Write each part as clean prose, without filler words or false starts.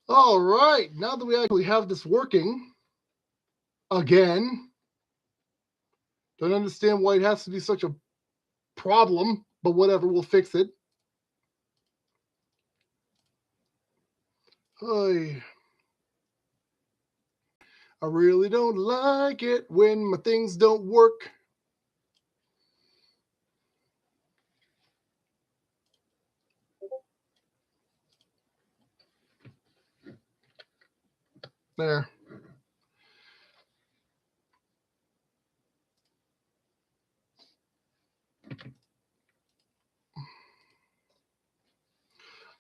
All right, now that we actually have this working again, don't understand why it has to be such a problem, but whatever, we'll fix it. I really don't like it when my things don't work. There.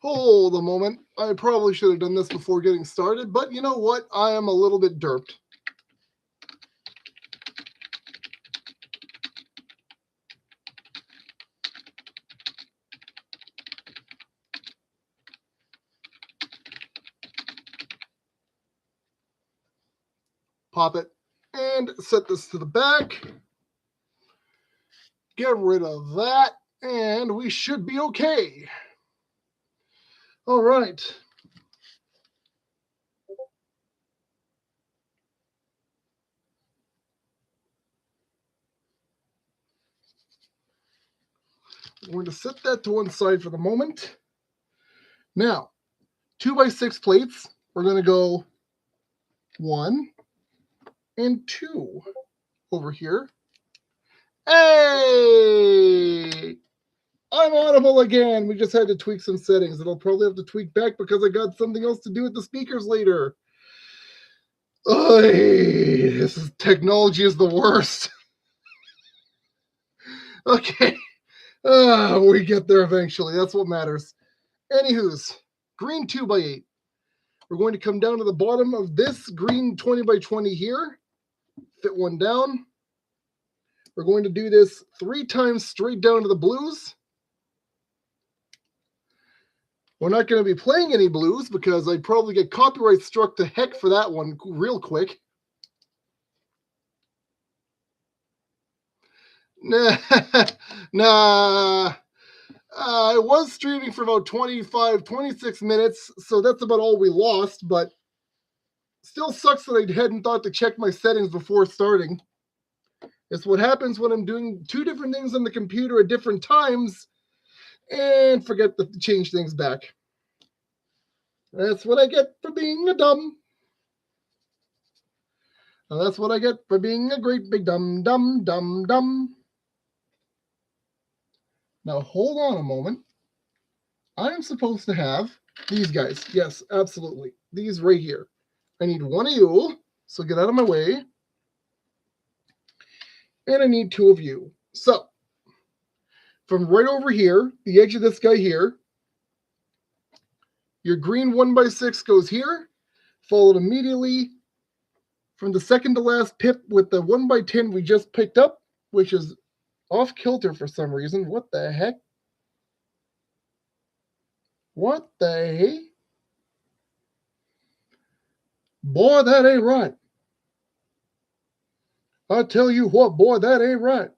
Hold a moment. I probably should have done this before getting started, but you know what? I am a little bit derped. Pop it and set this to the back. Get rid of that, and we should be okay. All right. We're going to set that to one side for the moment. Now, 2x6 plates. We're going to go 1 and 2 over here. Hey! I'm audible again. We just had to tweak some settings. And I'll probably have to tweak back because I got something else to do with the speakers later. This technology is the worst. Okay. We get there eventually. That's what matters. Anywho's, green 2x8. We're going to come down to the bottom of this green 20x20 here. Fit one down. We're going to do this 3 times straight down to the blues. We're not going to be playing any blues because I'd probably get copyright struck to heck for that one real quick. Nah. I was streaming for about 25, 26 minutes, so that's about all we lost, but still sucks that I hadn't thought to check my settings before starting. It's what happens when I'm doing 2 different things on the computer at different times and forget to change things back. That's what I get for being a dumb. And that's what I get for being a great big dumb. Now hold on a moment. I am supposed to have these guys. Yes, absolutely. These right here. I need one of you, so get out of my way. And I need 2 of you. So, from right over here, the edge of this guy here, your green 1x6 goes here, followed immediately from the second to last pip with the 1x10 we just picked up, which is off kilter for some reason. What the heck? What the heck? Boy, that ain't right. I tell you what, boy, that ain't right.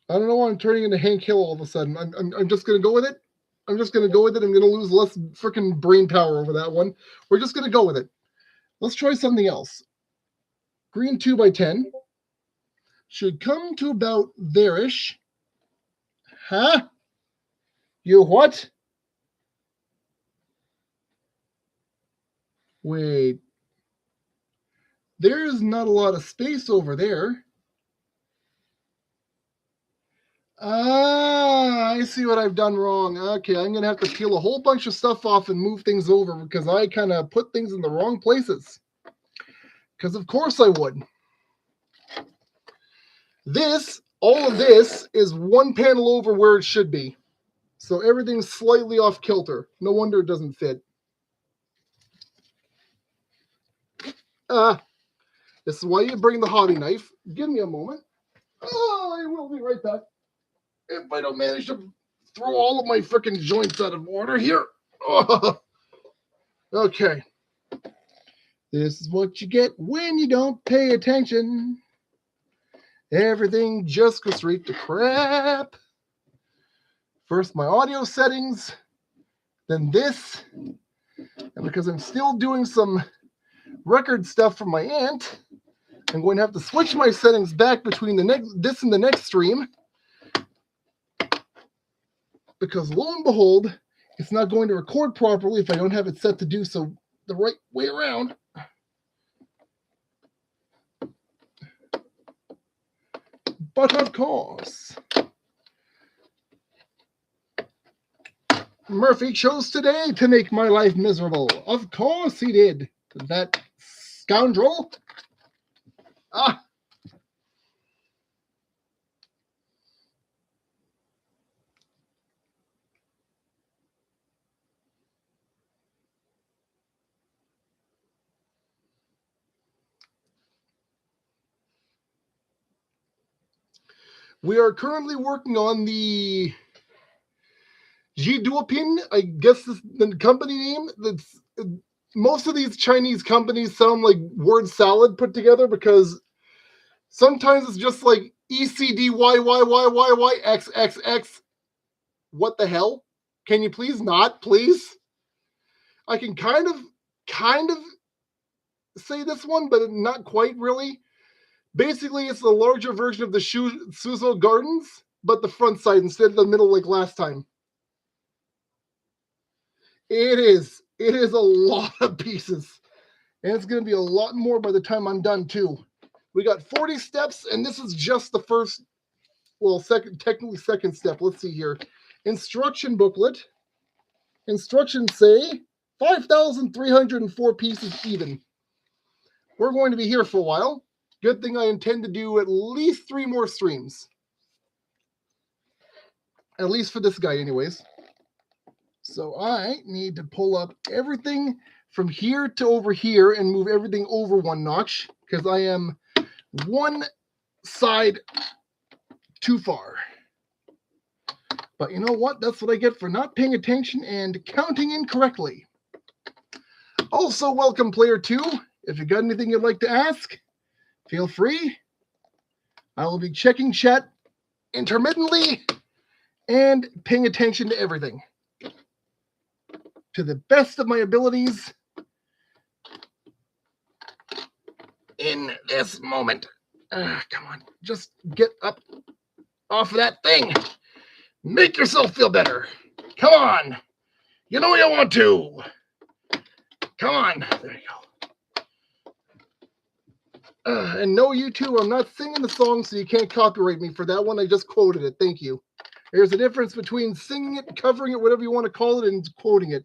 I don't know why I'm turning into Hank Hill all of a sudden. I'm just going to go with it. I'm just going to go with it. I'm going to lose less freaking brain power over that one. We're just going to go with it. Let's try something else. Green 2x10 should come to about there-ish. Huh? You what? Wait. There's not a lot of space over there. I see what I've done wrong. Okay, I'm going to have to peel a whole bunch of stuff off and move things over because I kind of put things in the wrong places. Because of course I would. All of this is one panel over where it should be. So everything's slightly off kilter. No wonder it doesn't fit. This is why you bring the hobby knife. Give me a moment. Oh, I will be right back. If I don't manage to throw all of my freaking joints out of order here. Oh. Okay. This is what you get when you don't pay attention. Everything just goes straight to crap. First, my audio settings. then this, and because I'm still doing some record stuff for my aunt, I'm going to have to switch my settings back between this and the next stream, because lo and behold, it's not going to record properly if I don't have it set to do so the right way around. But of course, Murphy chose today to make my life miserable. Of course he did. That scoundrel. Ah. We are currently working on the Zhiduopin, I guess is the company name. That's most of these Chinese companies sound like word salad put together, because sometimes it's just like ECDYYYYYXXX. What the hell? Can you please not, please? I can kind of say this one, but not quite really. Basically, it's the larger version of the Suzhou Gardens, but the front side instead of the middle like last time. It is a lot of pieces. And it's going to be a lot more by the time I'm done, too. We got 40 steps, and this is just the first, well, technically second step. Let's see here. Instruction booklet. Instructions say 5,304 pieces even. We're going to be here for a while. Good thing I intend to do at least 3 more streams. At least for this guy, anyways. So I need to pull up everything from here to over here and move everything over 1 notch, because I am 1 side too far. But you know what? That's what I get for not paying attention and counting incorrectly. Also, welcome, Player 2. If you got anything you'd like to ask, feel free. I will be checking chat intermittently and paying attention to everything to the best of my abilities in this moment. Come on, just get up off of that thing. Make yourself feel better. Come on. You know you want to. Come on. There you go. And no, YouTube, I'm not singing the song, so you can't copyright me for that one. I just quoted it. Thank you. There's a difference between singing it, covering it, whatever you want to call it, and quoting it.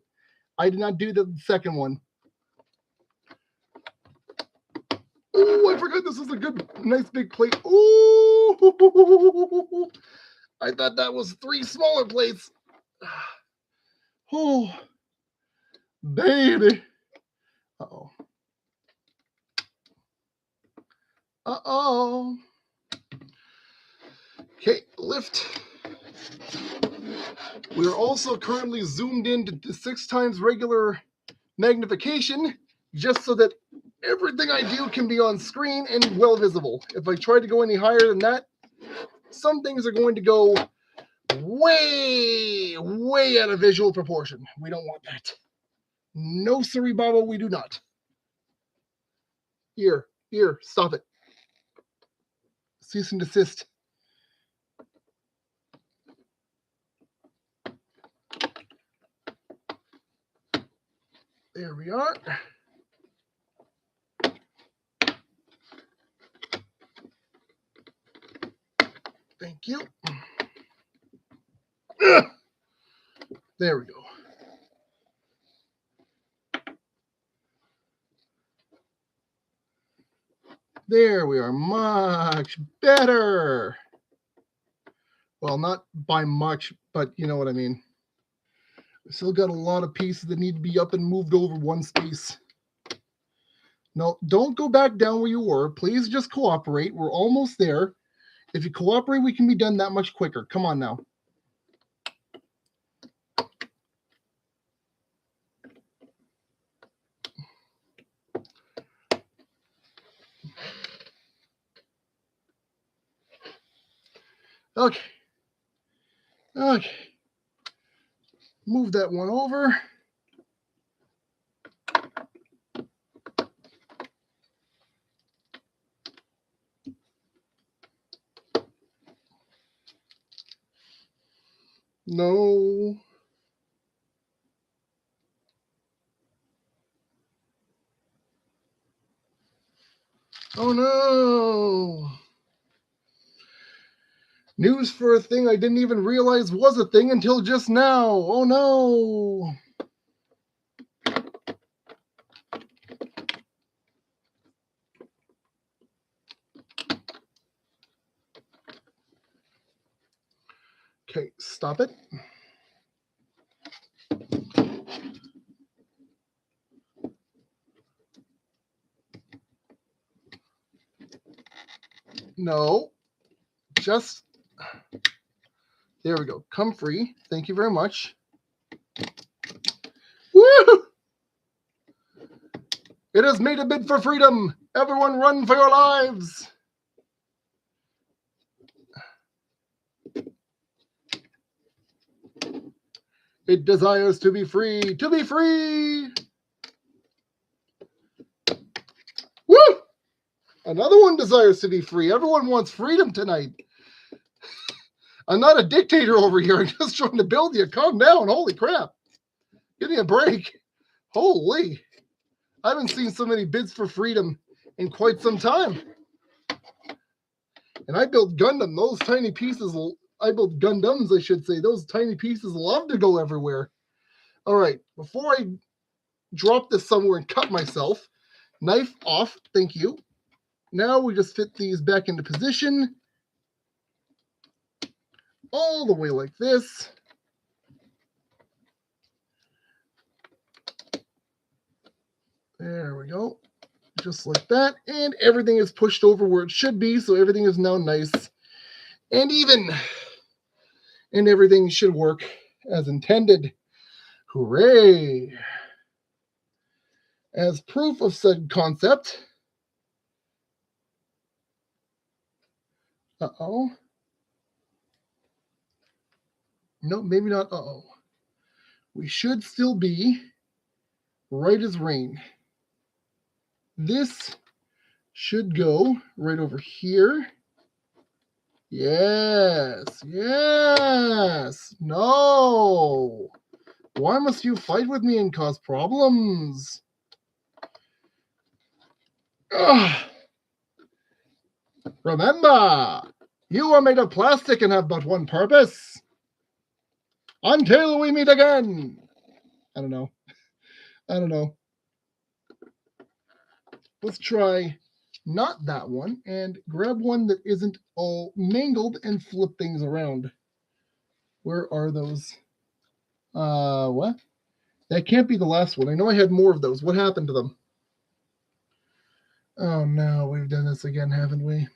I did not do the second one. Oh, I forgot this is a good, nice big plate. Oh, I thought that was 3 smaller plates. Oh, baby. Uh-oh. Uh-oh. Okay, lift. We are also currently zoomed in to 6 times regular magnification, just so that everything I do can be on screen and well visible. If I try to go any higher than that, some things are going to go way out of visual proportion. We don't want that. No, siree, Baba, we do not. Here, stop it. Cease and desist. There we are. Thank you. There we go. There we are. Much better. Well, not by much, but you know what I mean. We still got a lot of pieces that need to be up and moved over 1 space. No, don't go back down where you were. Please just cooperate. We're almost there. If you cooperate, we can be done that much quicker. Come on now. Okay. Move that one over. No. Oh no. News for a thing I didn't even realize was a thing until just now. Oh no. Okay, stop it. No. Just, there we go. Come free. Thank you very much. Woo! It has made a bid for freedom. Everyone run for your lives. It desires to be free. To be free. Woo! Another one desires to be free. Everyone wants freedom tonight. I'm not a dictator over here. I'm just trying to build you. Calm down. Holy crap. Give me a break. Holy. I haven't seen so many bids for freedom in quite some time. And I built Gundam. Those tiny pieces, I built Gundams, I should say. Those tiny pieces love to go everywhere. All right. Before I drop this somewhere and cut myself, knife off. Thank you. Now we just fit these back into position. All the way like this. There we go. Just like that. And everything is pushed over where it should be. So everything is now nice and even. And everything should work as intended. Hooray! As proof of said concept. Uh-oh. No, maybe not uh-oh. We should still be right as rain. This should go right over here. Yes, yes. No. Why must you fight with me and cause problems? Ugh. Remember, you are made of plastic and have but one purpose. Until we meet again. I don't know. I don't know. Let's try not that one and grab one that isn't all mangled and flip things around. Where are those? What? That can't be the last one. I know I had more of those. What happened to them? Oh no, we've done this again, haven't we?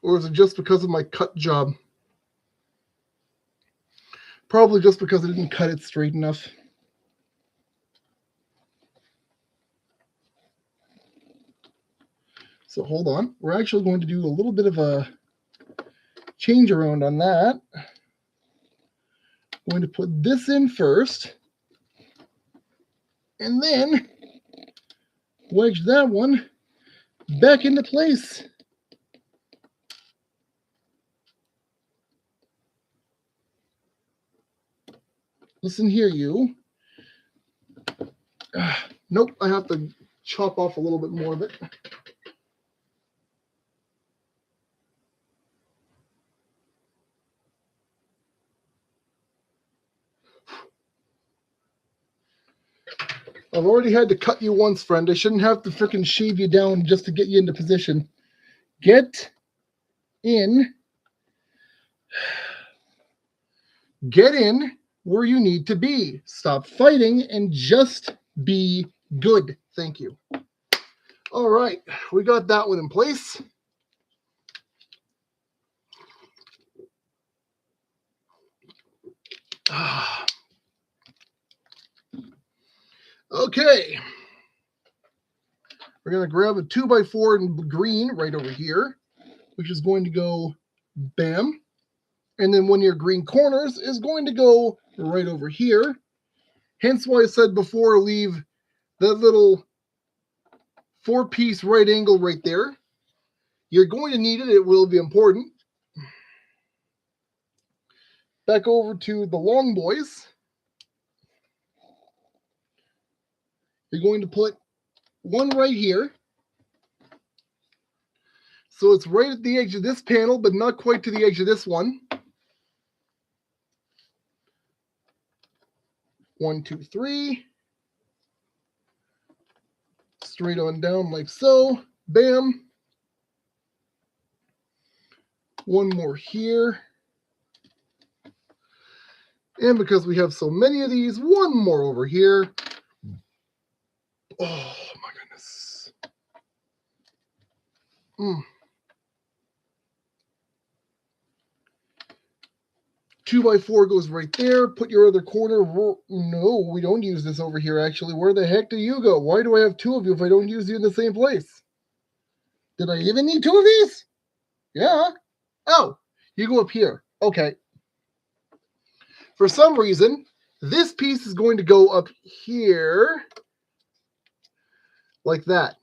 Or is it just because of my cut job? Probably just because I didn't cut it straight enough. So hold on. We're actually going to do a little bit of a change around on that. I'm going to put this in first. And then wedge that one back into place. Listen here, you. Nope, I have to chop off a little bit more of it. I've already had to cut you once, friend. I shouldn't have to frickin' shave you down just to get you into position. Get in. Get in where you need to be. Stop fighting and just be good. Thank you. All right, we got that one in place. Okay. We're going to grab a 2x4 in green right over here, which is going to go bam, And then one of your green corners is going to go right over here. Hence why I said before, leave that little 4-piece right angle right there. You're going to need it. It will be important. Back over to the long boys. You're going to put one right here. So it's right at the edge of this panel, but not quite to the edge of this one. 1, 2, 3. Straight on down like so. Bam. One more here. And because we have so many of these, one more over here. Oh my goodness. 2x4 goes right there. Put your other corner. No, we don't use this over here, actually. Where the heck do you go? Why do I have two of you if I don't use you in the same place? Did I even need two of these? Yeah. Oh, you go up here. Okay. For some reason, this piece is going to go up here like that.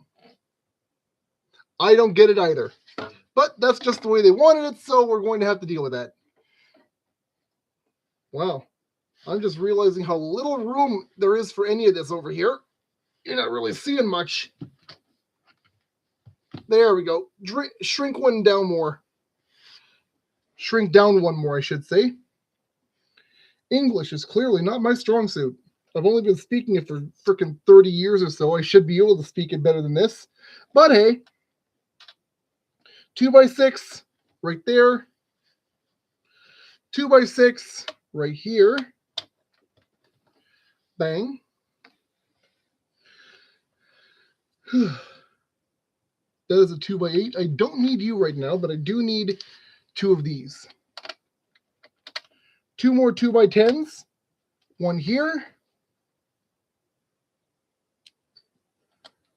I don't get it either. But that's just the way they wanted it, so we're going to have to deal with that. Wow. I'm just realizing how little room there is for any of this over here. You're not really seeing much. There we go. Shrink one down more. Shrink down one more, I should say. English is clearly not my strong suit. I've only been speaking it for freaking 30 years or so. I should be able to speak it better than this. But hey, 2x6 right there. 2x6 right here. Bang. That is a 2x8. I don't need you right now, but I do need two of these. Two more 2x10s. One here.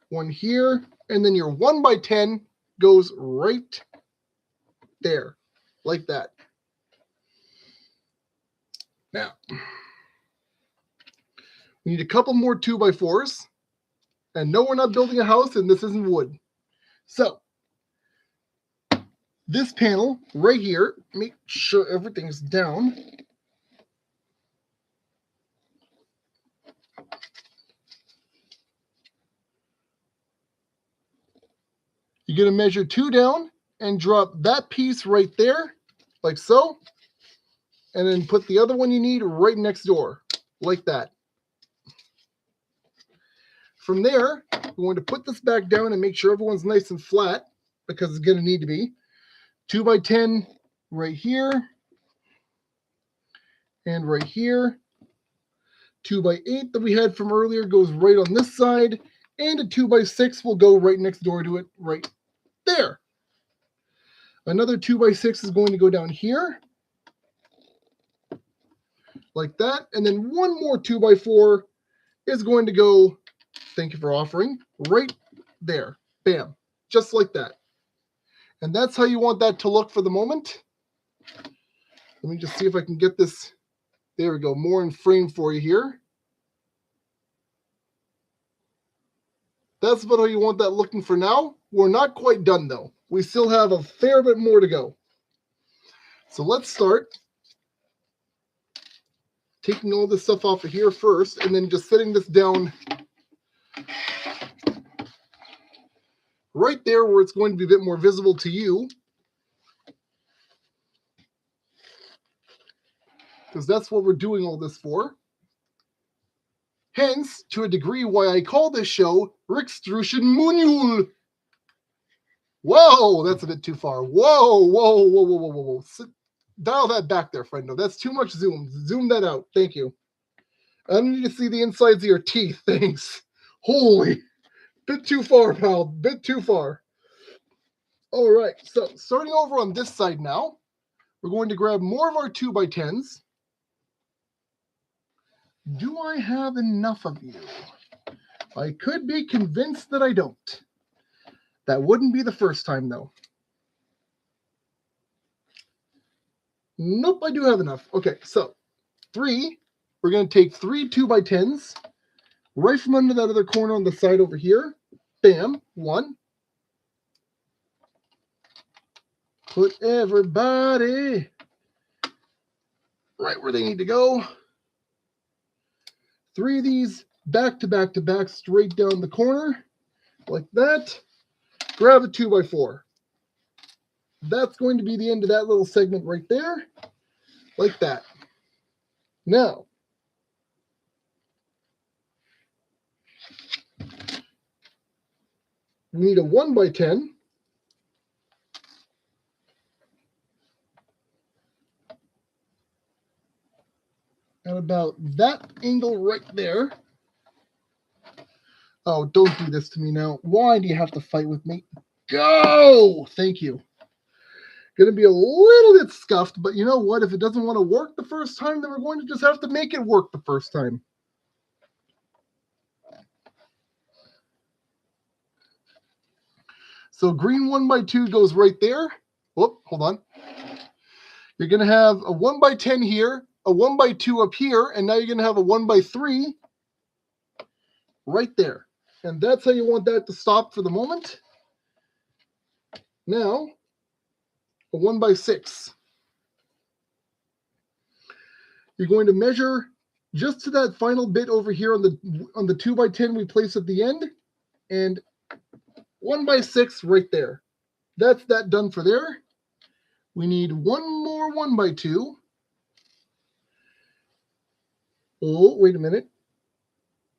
One here. And then your 1x10 goes right there. Like that. Now, we need a couple more 2x4s. And no, we're not building a house, and this isn't wood. So, this panel right here, make sure everything's down. You're going to measure 2 down and drop that piece right there, like so. And then put the other one you need right next door, like that. From there, we're going to put this back down and make sure everyone's nice and flat, because it's going to need to be. 2x10 right here. And right here. 2x8 that we had from earlier goes right on this side. And a 2x6 will go right next door to it, right there. Another 2x6 is going to go down here. Like that. And then one more 2x4 is going to go, thank you for offering, right there. Bam. Just like that. And that's how you want that to look for the moment. Let me just see if I can get this. There we go. More in frame for you here. That's about how you want that looking for now. We're not quite done, though. We still have a fair bit more to go. So let's start taking all this stuff off of here first, and then just setting this down right there where it's going to be a bit more visible to you. Because that's what we're doing all this for. Hence, to a degree, why I call this show Rikstrution Munuul. Whoa, that's a bit too far. Whoa, whoa, whoa, whoa, whoa, whoa, whoa. Dial that back there, friendo. That's too much zoom. Zoom that out. Thank you. I don't need to see the insides of your teeth. Thanks. Holy. Bit too far, pal. Bit too far. All right. So, starting over on this side now, we're going to grab more of our 2x10s. Do I have enough of you? I could be convinced that I don't. That wouldn't be the first time, though. Nope, I do have enough. Okay, so 3, we're going to take 3 2x10s right from under that other corner on the side over here. Bam, 1. Put everybody right where they need to go. 3 of these back to back to back straight down the corner like that. Grab a 2x4. That's going to be the end of that little segment right there, like that. Now, we need a 1x10. At about that angle right there. Oh, don't do this to me now. Why do you have to fight with me? Go! Thank you. Going to be a little bit scuffed, but you know what? If it doesn't want to work the first time, then we're going to just have to make it work the first time. So green 1x2 goes right there. Whoop, hold on. You're going to have a 1x10 here, a 1x2 up here, and now you're going to have a 1x3 right there. And that's how you want that to stop for the moment. Now, a 1x6. You're going to measure just to that final bit over here on the 2x10 we place at the end, and 1x6 right there. That's that done for there. We need one more 1x2. Oh, wait a minute.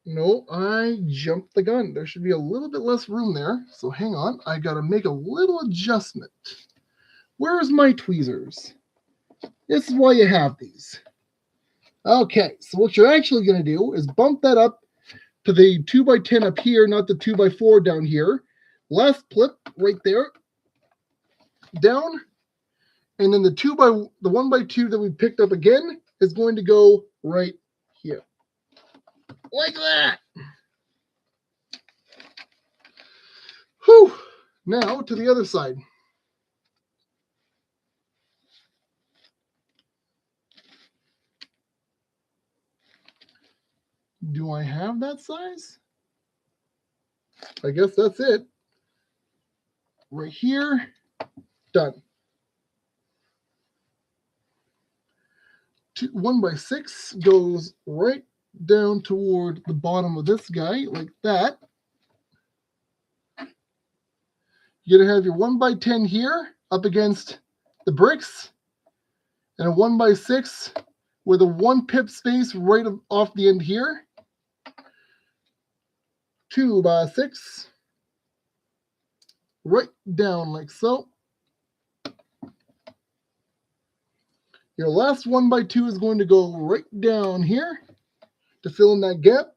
No, I jumped the gun. There should be a little bit less room there. So hang on. I got to make a little adjustment. Where's my tweezers? This is why you have these. Okay, so what you're actually going to do is bump that up to the 2x10 up here, not the 2x4 down here. Last flip right there. Down. And then the 1x2 that we picked up again is going to go right here. Like that. Whew. Now to the other side. Do I have that size? I guess that's it. Right here. Done. 1x6 goes right down toward the bottom of this guy, like that. You're going to have your 1x10 here up against the bricks, and a 1x6 with a 1 pip space right off the end here. 2x6 right down like so. Your last 1x2 is going to go right down here to fill in that gap.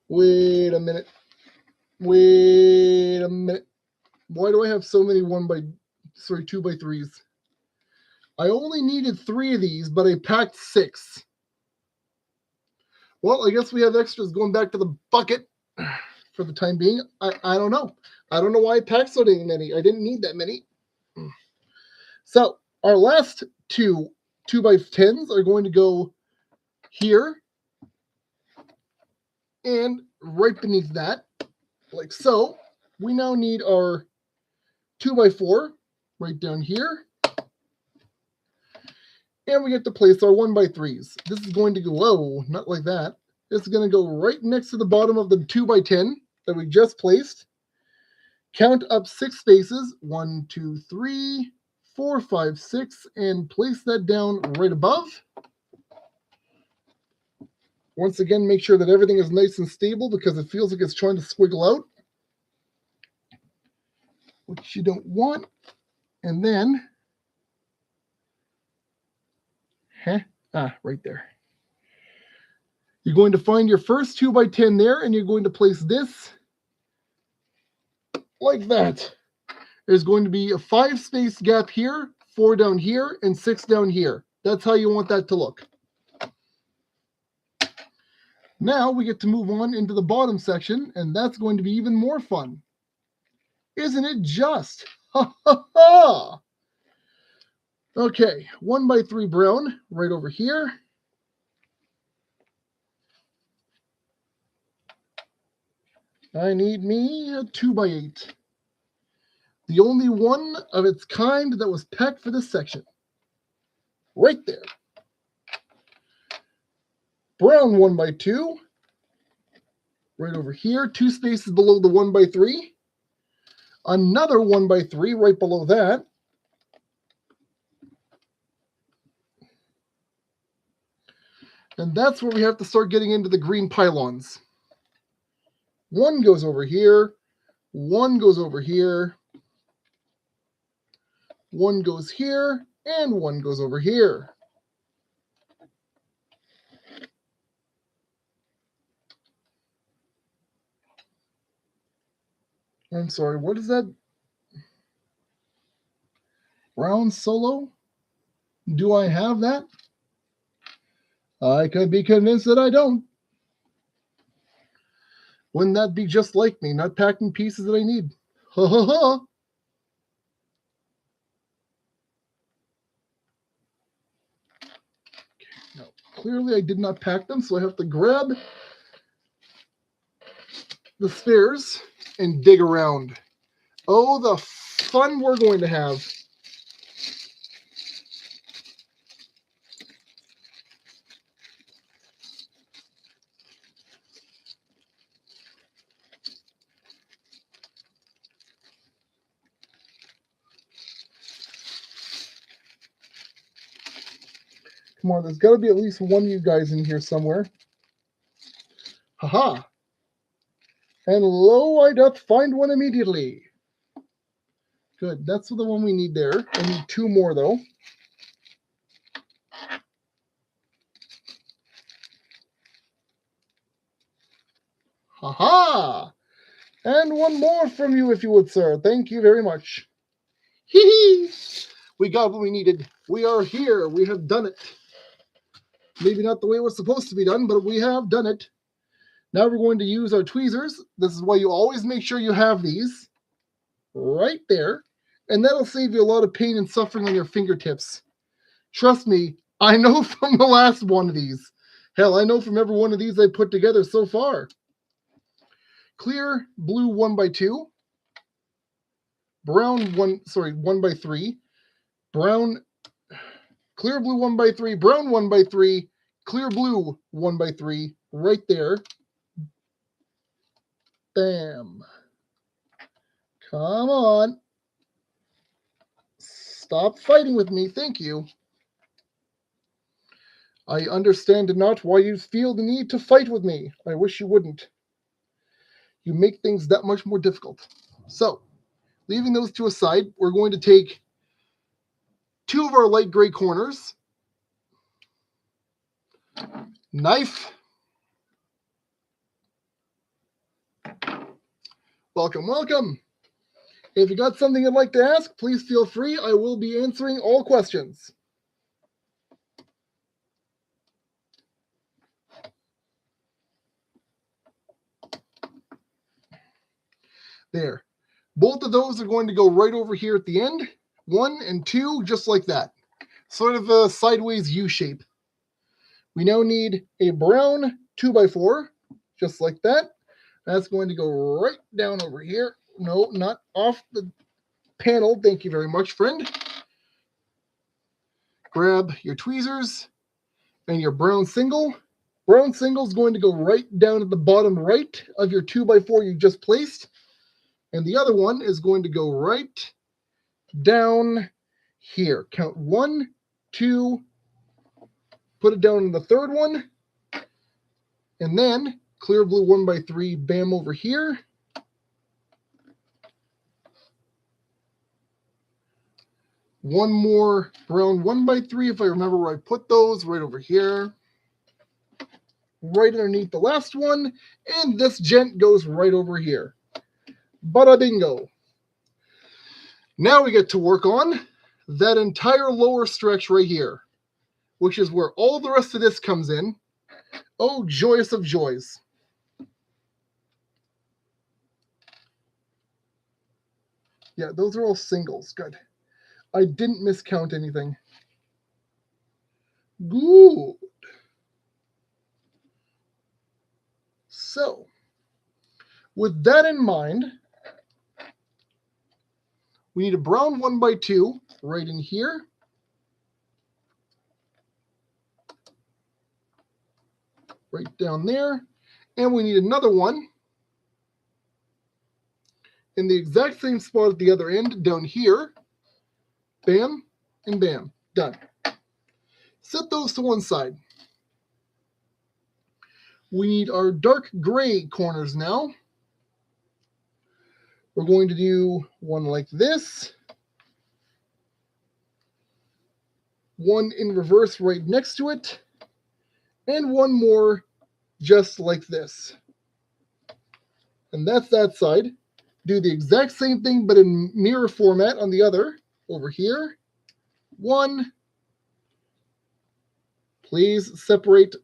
Wait a minute. Wait a minute. Why do I have so many 2x3s? I only needed 3 of these, but I packed 6. Well, I guess we have extras going back to the bucket for the time being. I don't know. I don't know why I packed so many. I didn't need that many. So our last 2 2x10s are going to go here and right beneath that, like so. We now need our 2x4 right down here. And we get to place our 1x3s. This is going to go, whoa, not like that. This is going to go right next to the bottom of the 2x10 that we just placed. Count up 6 spaces, 1, 2, 3, 4, 5, 6, and place that down right above. Once again, make sure that everything is nice and stable because it feels like it's trying to squiggle out, which you don't want. And then, right there. You're going to find your first 2x10 there, and you're going to place this like that. There's going to be a 5 space gap here, 4 down here, and 6 down here. That's how you want that to look. Now we get to move on into the bottom section, and that's going to be even more fun. Isn't it just? Ha ha ha! Okay, 1x3 brown right over here. I need me a 2x8. The only one of its kind that was packed for this section. Right there. Brown 1x2. Right over here, 2 spaces below the 1x3. Another 1x3 right below that. And that's where we have to start getting into the green pylons. One goes over here. One goes over here. One goes here. And one goes over here. I'm sorry, what is that? Brown solo? Do I have that? I could be convinced that I don't. Wouldn't that be just like me, not packing pieces that I need? Ha ha ha! Okay, now, clearly I did not pack them, so I have to grab the spares and dig around. Oh, the fun we're going to have. Come on, there's got to be at least one of you guys in here somewhere. Haha. And lo, I doth find one immediately. Good, that's the one we need there. I need 2 more, though. Haha. And one more from you, if you would, sir. Thank you very much. Hee hee. We got what we needed. We are here. We have done it. Maybe not the way it was supposed to be done, but we have done it. Now we're going to use our tweezers. This is why you always make sure you have these right there. And that'll save you a lot of pain and suffering on your fingertips. Trust me, I know from the last one of these. Hell, I know from every one of these I put together so far. Clear blue 1x2. Brown 1x3. Brown, clear blue 1x3, brown 1x3, clear blue 1x3, right there. Bam. Come on. Stop fighting with me. Thank you. I understand not why you feel the need to fight with me. I wish you wouldn't. You make things that much more difficult. So, leaving those two aside, we're going to take 2 of our light gray corners, knife, welcome, welcome. If you got something you'd like to ask, please feel free. I will be answering all questions. There. Both of those are going to go right over here at the end. 1 and 2, just like that. Sort of a sideways U shape. We now need a brown 2x4, just like that. That's going to go right down over here. No, not off the panel. Thank you very much, friend. Grab your tweezers and your brown single. Brown single is going to go right down at the bottom right of your 2x4 you just placed. And the other one is going to go right down here. Count 1, 2, put it down in the third one, and then clear blue 1x3, bam, over here. One more brown 1x3, if I remember where I put those, right over here. Right underneath the last one, and this gent goes right over here. Bada bingo. Now we get to work on that entire lower stretch right here, which is where all the rest of this comes in. Oh, joyous of joys. Yeah, those are all singles. Good. I didn't miscount anything. Good. So, with that in mind, we need a brown 1x2 right in here. Right down there. And we need another one in the exact same spot at the other end, down here. Bam, and bam. Done. Set those to one side. We need our dark gray corners now. We're going to do one like this. One in reverse right next to it. And one more just like this. And that's that side. Do the exact same thing but in mirror format on the other. Over here. One. Please separate.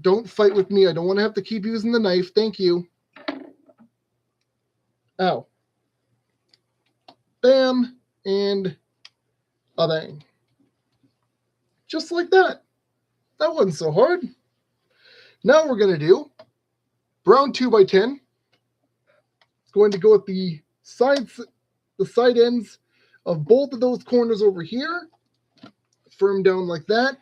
Don't fight with me. I don't want to have to keep using the knife. Thank you. Ow. Bam. And a bang. Just like that. That wasn't so hard. Now we're going to do brown 2x10. It's going to go at the side ends of both of those corners over here. Firm down like that.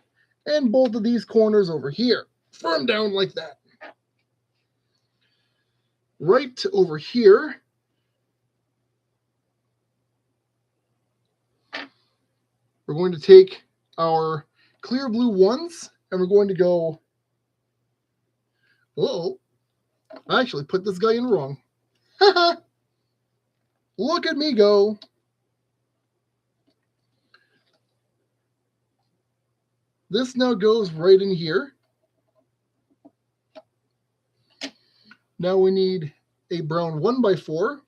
And both of these corners over here. Firm down like that. Right over here. We're going to take our clear blue ones and we're going to go. Uh-oh. I actually put this guy in wrong. Look at me go. This now goes right in here. Now we need a brown 1x4.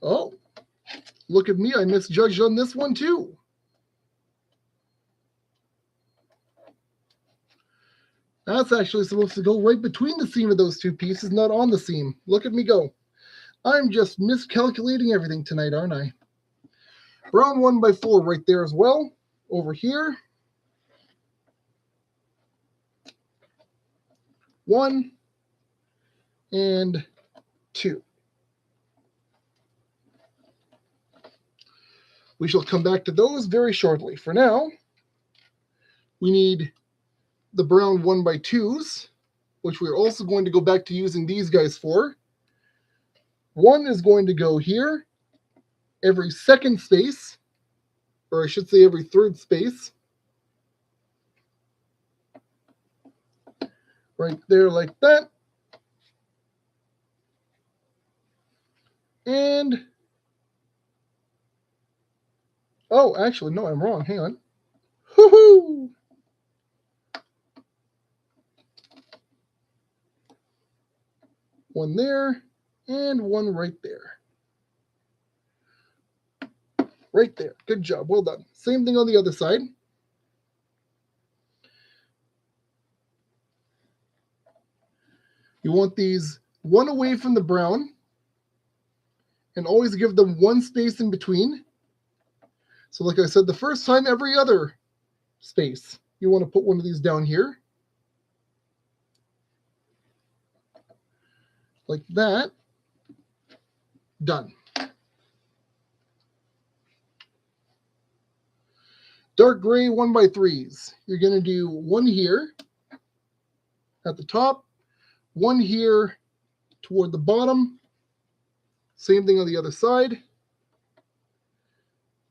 Oh, look at me. I misjudged on this one too. That's actually supposed to go right between the seam of those two pieces, not on the seam. Look at me go. I'm just miscalculating everything tonight, aren't I? Brown 1x4 right there as well. Over here. 1 and 2. We shall come back to those very shortly. For now, we need the brown 1x2s, which we're also going to go back to using these guys for. One is going to go here, every second space, or I should say every third space. Right there like that. And, oh, actually, no, I'm wrong. Hang on. Woohoo! One there, and one right there. Right there. Good job. Well done. Same thing on the other side. You want these one away from the brown, and always give them one space in between. So like I said, the first time, every other space. You want to put one of these down here. Like that. Done. Dark gray 1x3s. You're going to do one here at the top, one here toward the bottom. Same thing on the other side.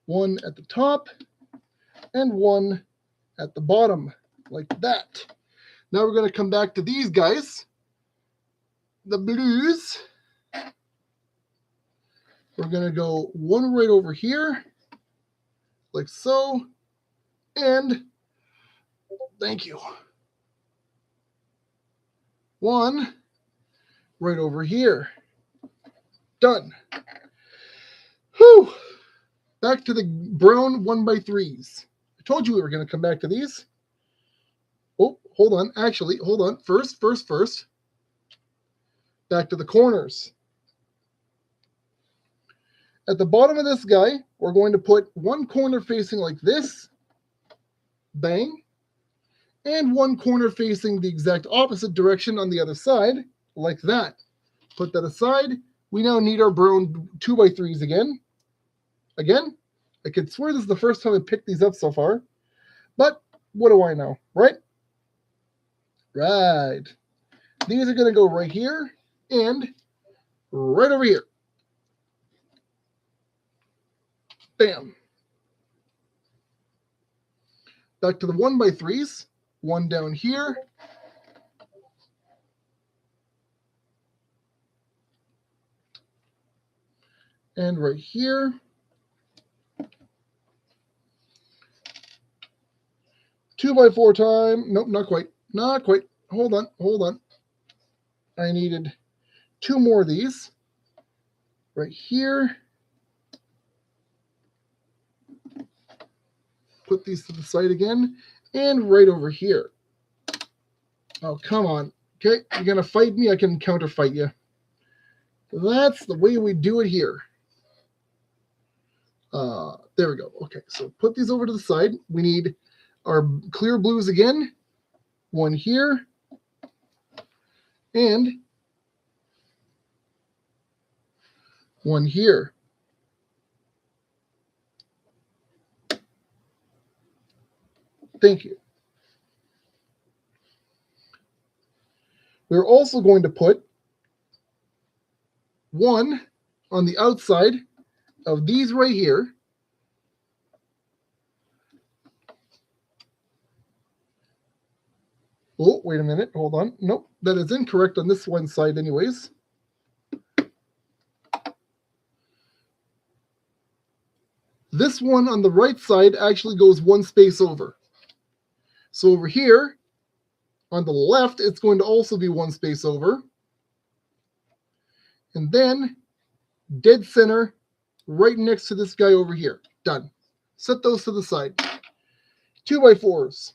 One at the top and one at the bottom, like that. Now we're going to come back to these guys, the blues. We're going to go one right over here, like so, and thank you. One right over here. Done. Whew. Back to the brown 1x3s. I told you we were going to come back to these. Oh, hold on. Actually, hold on. First. Back to the corners. At the bottom of this guy, we're going to put one corner facing like this. Bang. And one corner facing the exact opposite direction on the other side, like that. Put that aside. We now need our brown 2x3s again. I could swear this is the first time I picked these up so far. But what do I know, right? Right. These are going to go right here and right over here. Bam. Back to the 1x3s. One down here. And right here. Two by four time. Nope, not quite. Not quite. Hold on. I needed two more of these. Right here. Put these to the side again. And right over here. Oh, come on. Okay, you're going to fight me? I can counter fight you. That's the way we do it here. There we go. Okay, so put these over to the side. We need our clear blues again. One here. And one here. Thank you. We're also going to put one on the outside of these right here. Oh, wait a minute. Hold on. Nope, that is incorrect on this one side anyways. This one on the right side actually goes one space over. So over here, on the left, it's going to also be one space over. And then, dead center, right next to this guy over here. Done. Set those to the side. 2x4s.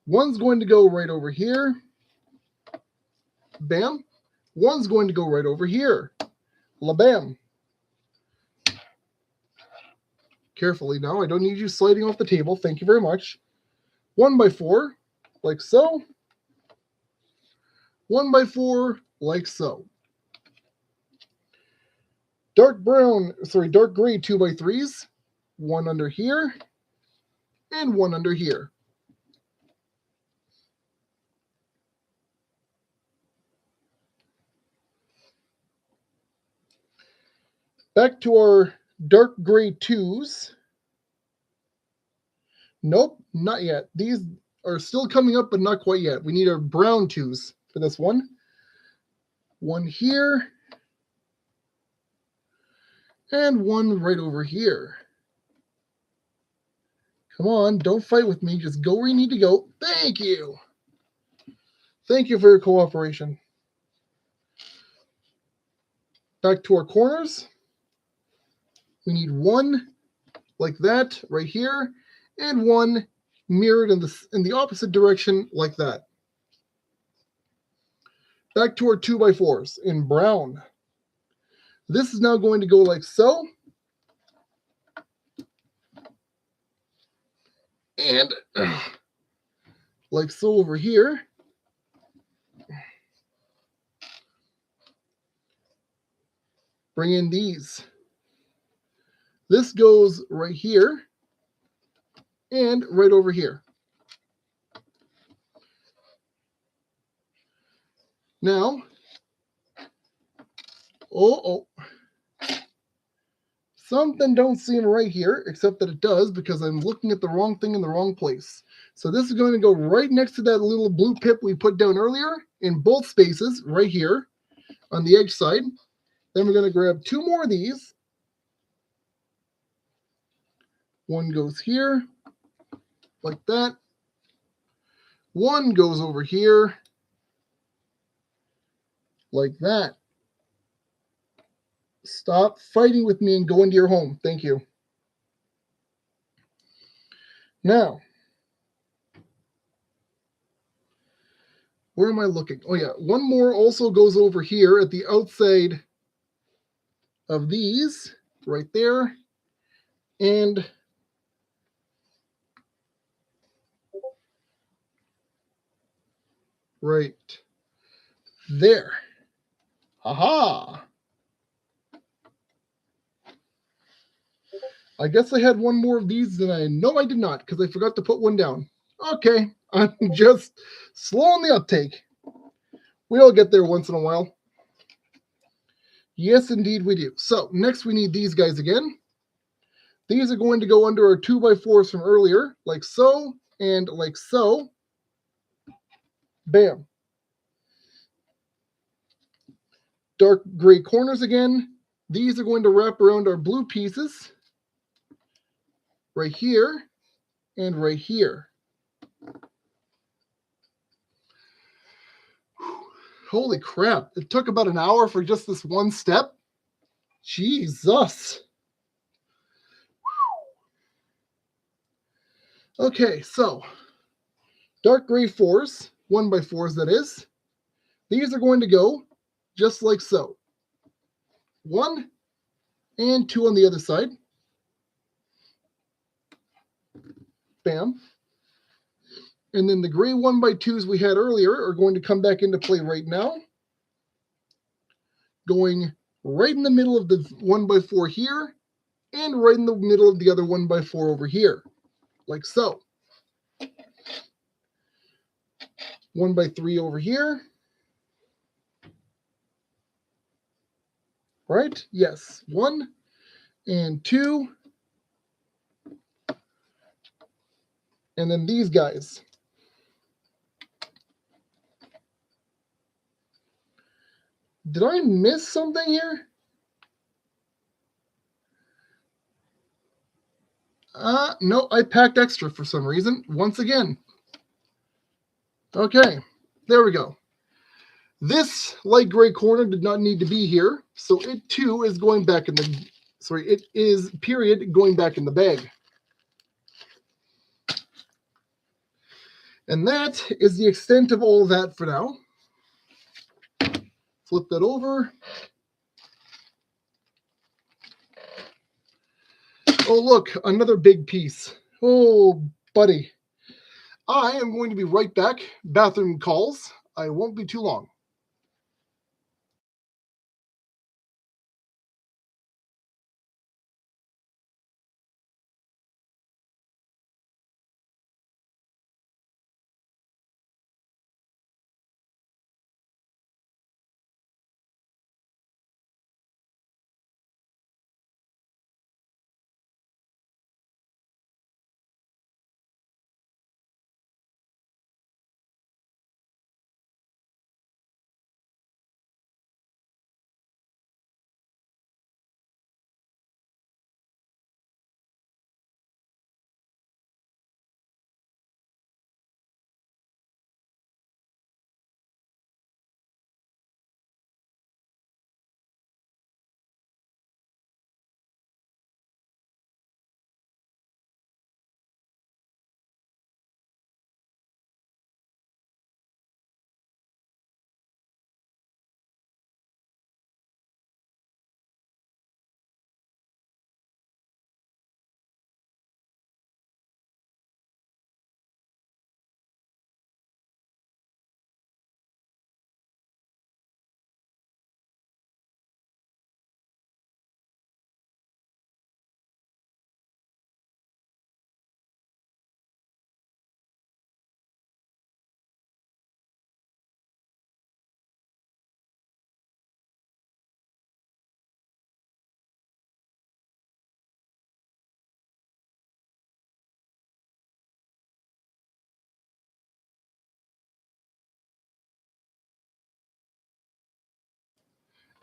One's going to go right over here. Bam. One's going to go right over here. La-bam. Carefully now. I don't need you sliding off the table. Thank you very much. 1x4, like so. 1x4, like so. Dark gray 2x3s. One under here. And one under here. Back to our dark gray 2s. Nope, not yet. These are still coming up, but not quite yet. We need our brown 2s for this one. One here. And one right over here. Come on, don't fight with me. Just go where you need to go. Thank you. Thank you for your cooperation. Back to our corners. We need one like that right here, and one mirrored in the opposite direction like that. Back to our 2x4s in brown. This is now going to go like so. And like so over here. Bring in these. This goes right here and right over here. Now, something don't seem right here, except that it does because I'm looking at the wrong thing in the wrong place. So this is going to go right next to that little blue pip we put down earlier in both spaces right here on the edge side. Then we're going to grab two more of these. One goes here, like that. One goes over here, like that. Stop fighting with me and go into your home. Thank you. Now, where am I looking? Oh yeah, one more also goes over here at the outside of these, right there, and right there. Aha! I guess I had one more of these, and I know I did not, because I forgot to put one down. Okay, I'm just slow on the uptake. We all get there once in a while. Yes, indeed we do. So, next we need these guys again. These are going to go under our 2x4s from earlier, like so, and like so. Bam. Dark gray corners again. These are going to wrap around our blue pieces. Right here, and right here. Holy crap, it took about an hour for just this one step. Jesus. Okay, so dark gray 4s, 1x4s that is. These are going to go just like so. 1 and 2 on the other side. Bam. And then the gray 1x2s we had earlier are going to come back into play right now. Going right in the middle of the 1x4 here, and right in the middle of the other 1x4 over here, like so. 1x3 over here. Right? Yes. 1 and 2. And then these guys. Did I miss something here? No, I packed extra for some reason, once again. Okay, there we go. This light gray corner did not need to be here, so it too is going back in the, it is, period, going back in the bag. And that is the extent of all that for now. Flip that over. Oh, look, another big piece. Oh, buddy. I am going to be right back. Bathroom calls. I won't be too long.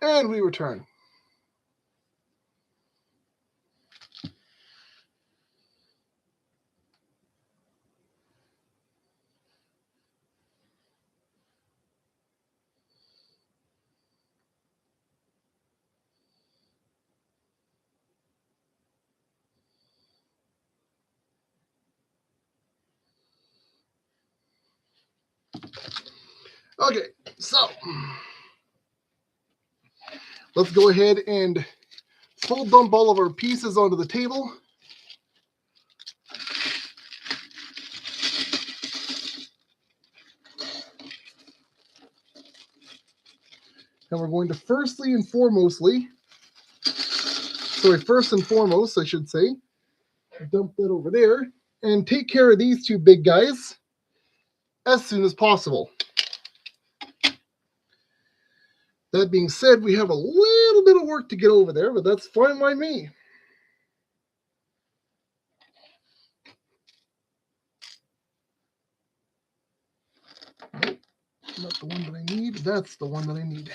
And we return. Okay, so let's go ahead and full dump all of our pieces onto the table. And we're going to first and foremost, I should say, dump that over there and take care of these two big guys as soon as possible. That being said, we have a little bit of work to get over there, but that's fine by me. Nope, not the one that I need. That's the one that I need.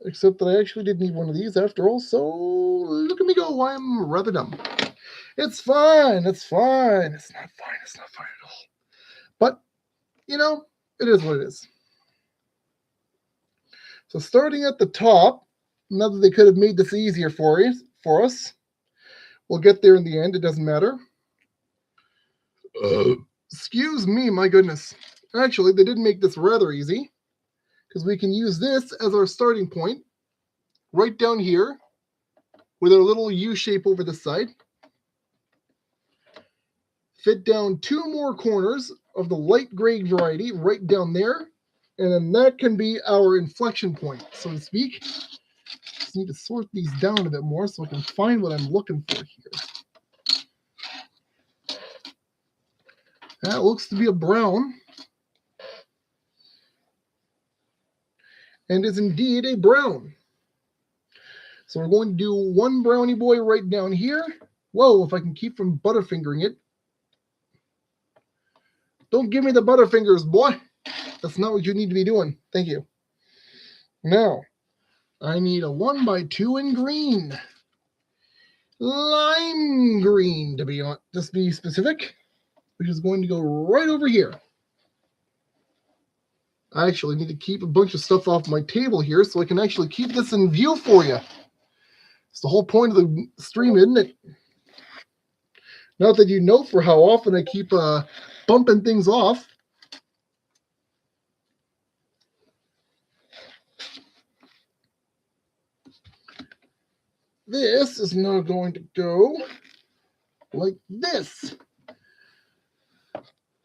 Except that I actually did need one of these after all, so look at me go. I'm rather dumb. It's fine. It's fine. It's not fine. It's not fine at all. But, you know, it is what it is. So starting at the top, now that they could have made this easier for us, we'll get there in the end. It doesn't matter. Excuse me, my goodness. Actually, they did make this rather easy, because we can use this as our starting point right down here with our little U shape over the side. Fit down two more corners of the light gray variety right down there, and then that can be our inflection point, so to speak. Just need to sort these down a bit more so I can find what I'm looking for here. That looks to be a brown, and is indeed a brown. So we're going to do one brownie boy right down here. Whoa, if I can keep from butterfingering it. Don't give me the butterfingers, boy. That's not what you need to be doing. Thank you. Now, I need a 1x2 in green. Lime green, to be specific, which is going to go right over here. I actually need to keep a bunch of stuff off my table here so I can actually keep this in view for you. It's the whole point of the stream, isn't it? Not that you know for how often I keep bumping things off. This is now going to go like this.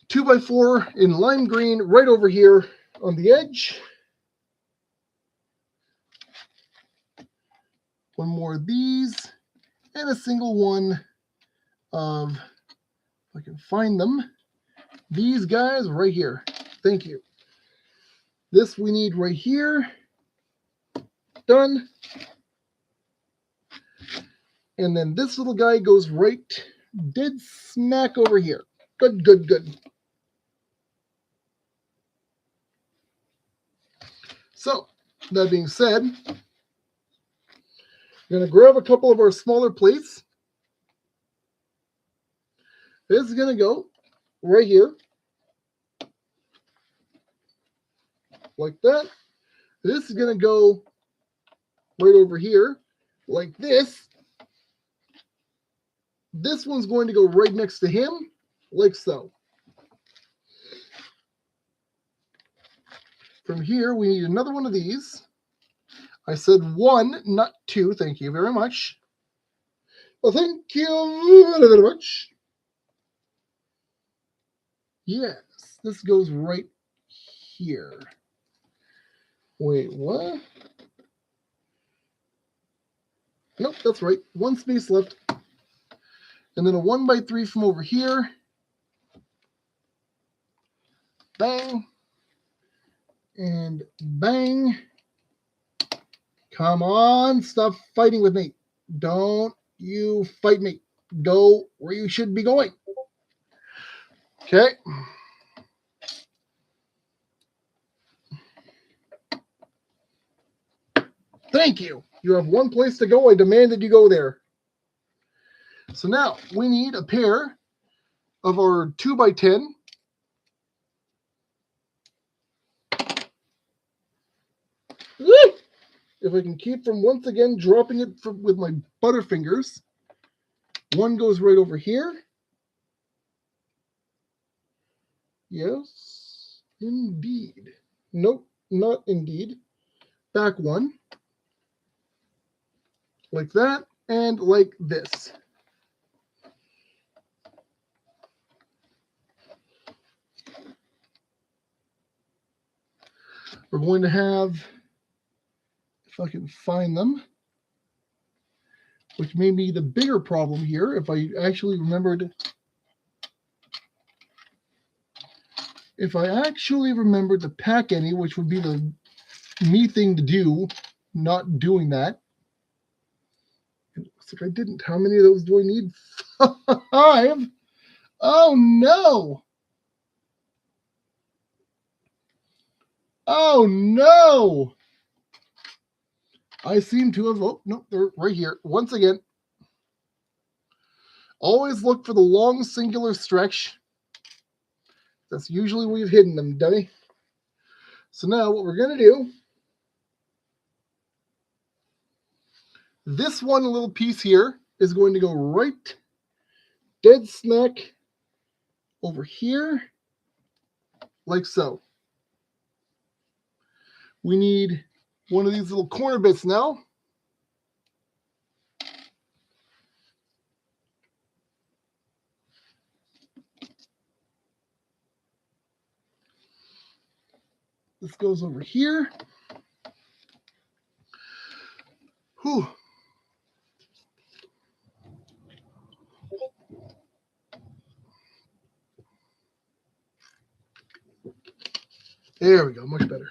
2x4 in lime green right over here on the edge. One more of these, and a single one of, if I can find them, these guys right here. Thank you. This we need right here. Done. And then this little guy goes right dead smack over here. Good, good, good. So, that being said, I'm going to grab a couple of our smaller plates. This is going to go right here. Like that. This is going to go right over here. Like this. This one's going to go right next to him. Like so. From here, we need another one of these. I said one, not two. Thank you very much. Well, thank you very much. Yes, this goes right here. Wait, what? Nope, that's right. One space left. And then a 1x3 from over here. Bang. And bang. Come on, stop fighting with me. Don't you fight me. Go where you should be going. Okay. Thank you. You have one place to go. I demanded you go there. So now we need a pair of our 2x10. Woo! If I can keep from once again dropping it with my butterfingers. One goes right over here. Yes, indeed. Nope, not indeed. Back one. Like that, and like this. We're going to have, if I can find them, which may be the bigger problem here, if I actually remembered to pack any, which would be the me thing to do, not doing that. It looks like I didn't. How many of those do I need? 5. Oh no! Oh no! I seem to have, oh no, they're right here. Once again, always look for the long singular stretch. That's usually where you've hidden them, dummy. So now what we're going to do, this one little piece here is going to go right dead smack over here, like so. We need one of these little corner bits now. This goes over here. Whew. There we go, much better.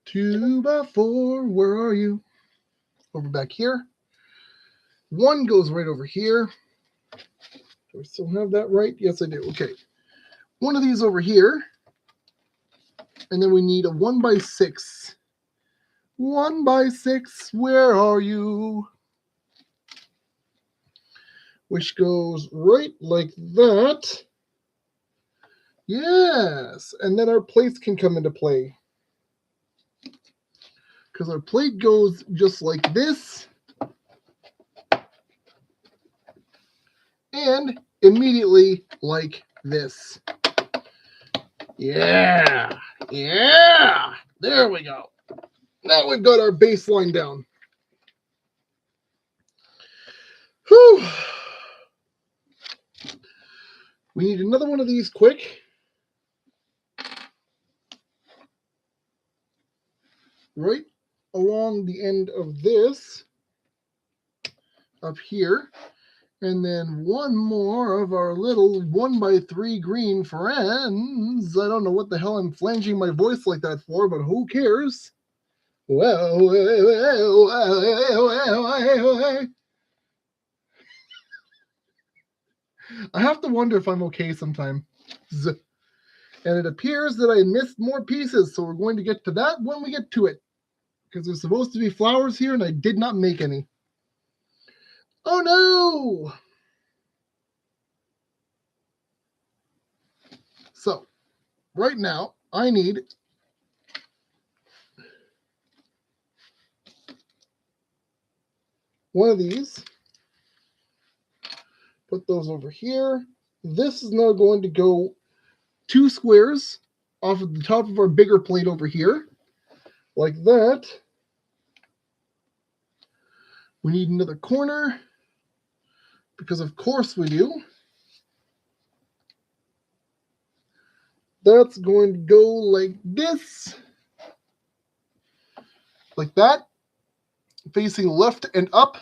Two by four, where are you? Over back here. One goes right over here. Do I still have that right? Yes, I do. Okay. One of these over here. And then we need a 1x6. 1x6, where are you? Which goes right like that. Yes, and then our plates can come into play. Because our plate goes just like this. And immediately like this. Yeah, yeah, there we go. Now we've got our baseline down. Whew. We need another one of these quick. Right along the end of this up here. And then one more of our little 1x3 green friends. I don't know what the hell I'm flanging my voice like that for, but who cares? Well, I have to wonder if I'm okay sometime. And it appears that I missed more pieces, so we're going to get to that when we get to it. Because there's supposed to be flowers here, and I did not make any. Oh no! So, right now, I need one of these. Put those over here. This is now going to go 2 squares off of the top of our bigger plate over here. Like that. We need another corner. Because of course we do. That's going to go like this. Like that. Facing left and up.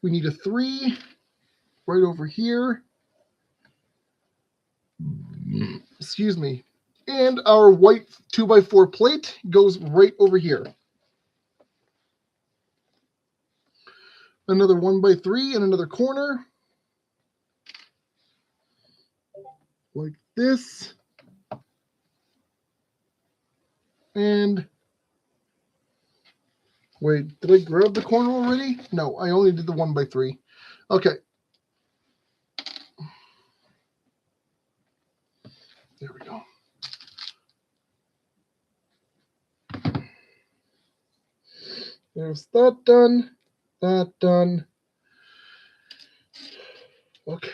We need a 3 right over here. Excuse me. And our white 2x4 plate goes right over here. Another 1x3 and another corner. Like this. And wait, did I grab the corner already? No, I only did the 1x3. Okay. There we go. There's that done. That done. Okay.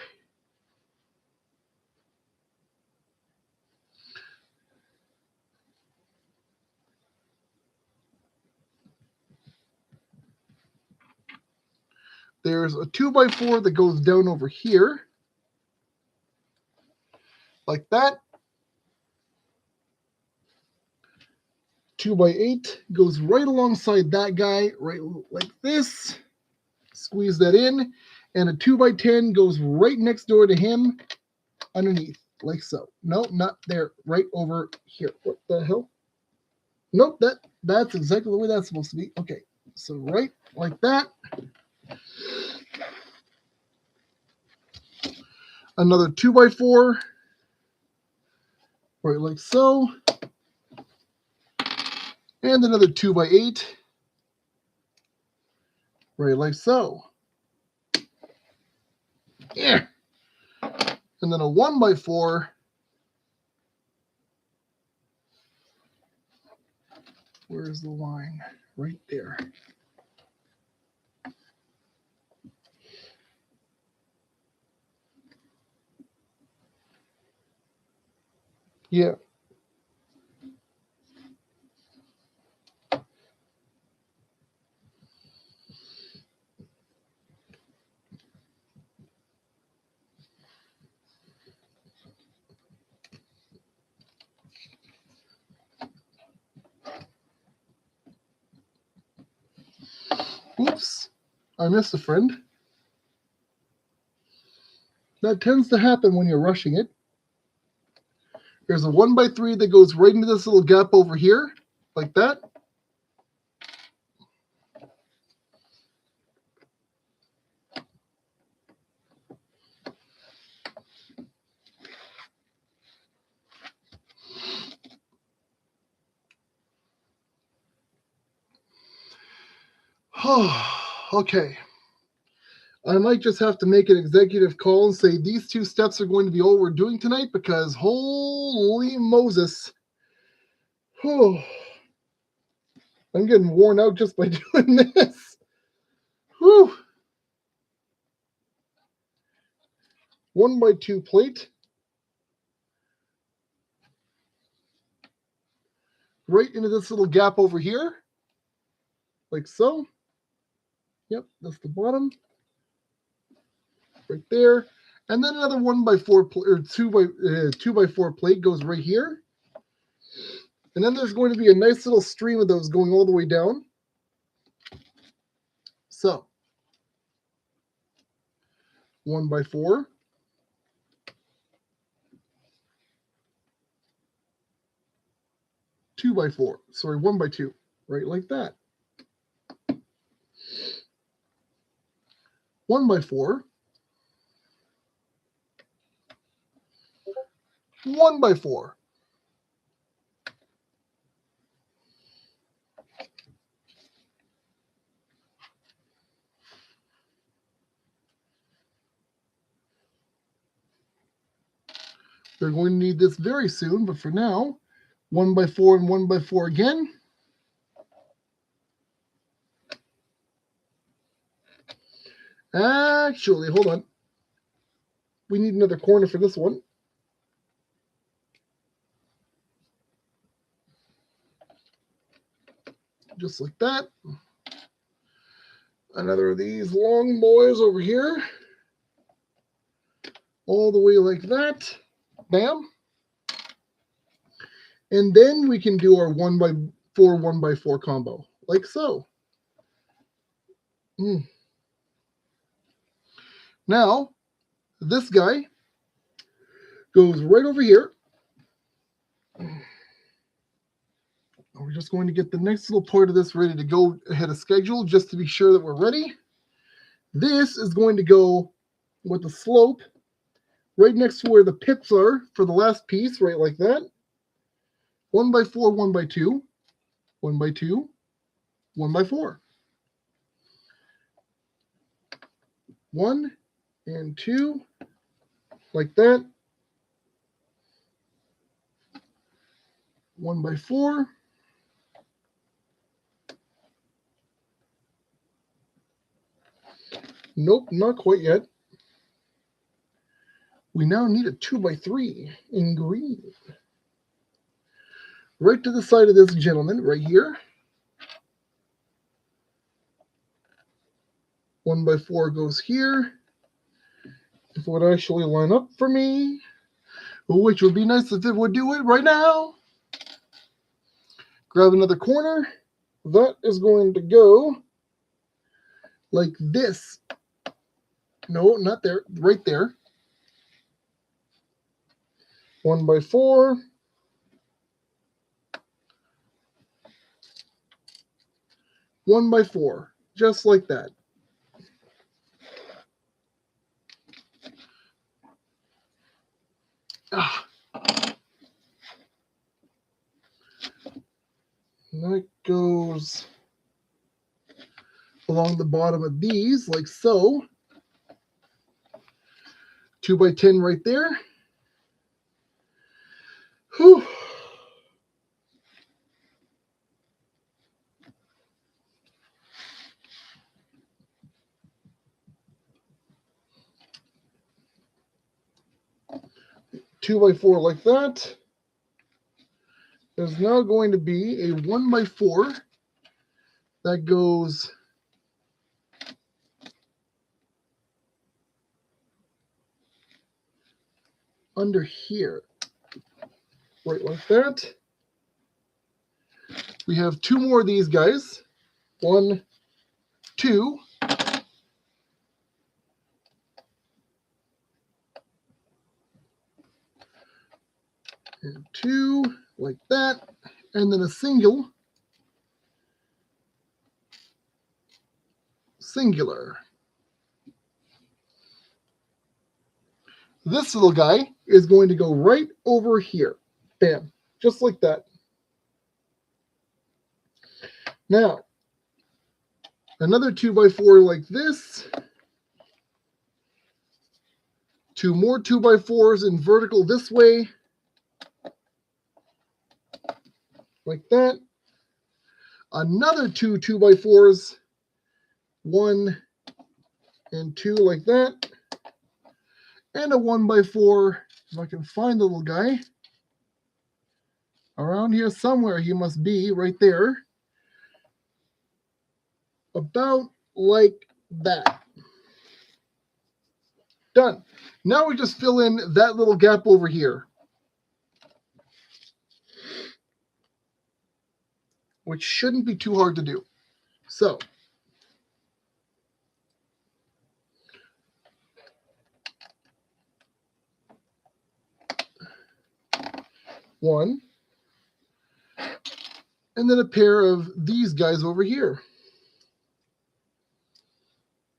There's a 2x4 that goes down over here, like that. 2x8 goes right alongside that guy, right like this. Squeeze that in. And a 2x10 goes right next door to him, underneath, like so. No, not there, right over here. What the hell? Nope, that's exactly the way that's supposed to be. Okay, so right like that. Another 2x4, right like so. And another 2x8, right like so. Yeah. And then a 1x4. Where's the line? Right there. Yeah. Oops. I missed a friend. That tends to happen when you're rushing it. There's a 1x3 that goes right into this little gap over here, like that. Okay. I might just have to make an executive call and say these 2 steps are going to be all we're doing tonight, because holy Moses. I'm getting worn out just by doing this. Whew. 1x2 plate. Right into this little gap over here, like so. Yep, that's the bottom. Right there. And then another 1x4 or 2x4 plate goes right here. And then there's going to be a nice little stream of those going all the way down. So 1x4. 2x4. Sorry, 1x2. Right like that. 1x4. 1x4. They're going to need this very soon, but for now, 1x4 and 1x4 again. Actually, hold on. We need another corner for this one. Just like that. Another of these long boys over here. All the way like that. Bam. And then we can do our 1x4, 1x4 combo, like so. Now, this guy goes right over here. We're just going to get the next little part of this ready to go ahead of schedule, just to be sure that we're ready. This is going to go with the slope right next to where the pips are for the last piece, right like that. 1x4, 1x2, 1x2, 1x4. 1 and 2, like that. 1x4. Nope, not quite yet. We now need a 2x3 in green. Right to the side of this gentleman, right here. 1x4 goes here. If it would actually line up for me, which would be nice if it would do it right now. Grab another corner. That is going to go like this. No, not there. Right there. 1x4. One by four, just like that. Ah. And that goes along the bottom of these, like so. 2x10 right there. Whew. Two by four like that. There's now going to be a 1x4 that goes under here, right like that. We have two more of these guys. 1, 2. And 2, like that. And then a singular. This little guy is going to go right over here. Bam. Just like that. Now, another 2x4 like this. Two more 2x4s in vertical this way. Like that. Another two 2x4s. 1 and 2 like that. And a 1x4. If I can find the little guy. Around here somewhere he must be, right there. About like that. Done. Now we just fill in that little gap over here. Which shouldn't be too hard to do. So, one, and then a pair of these guys over here.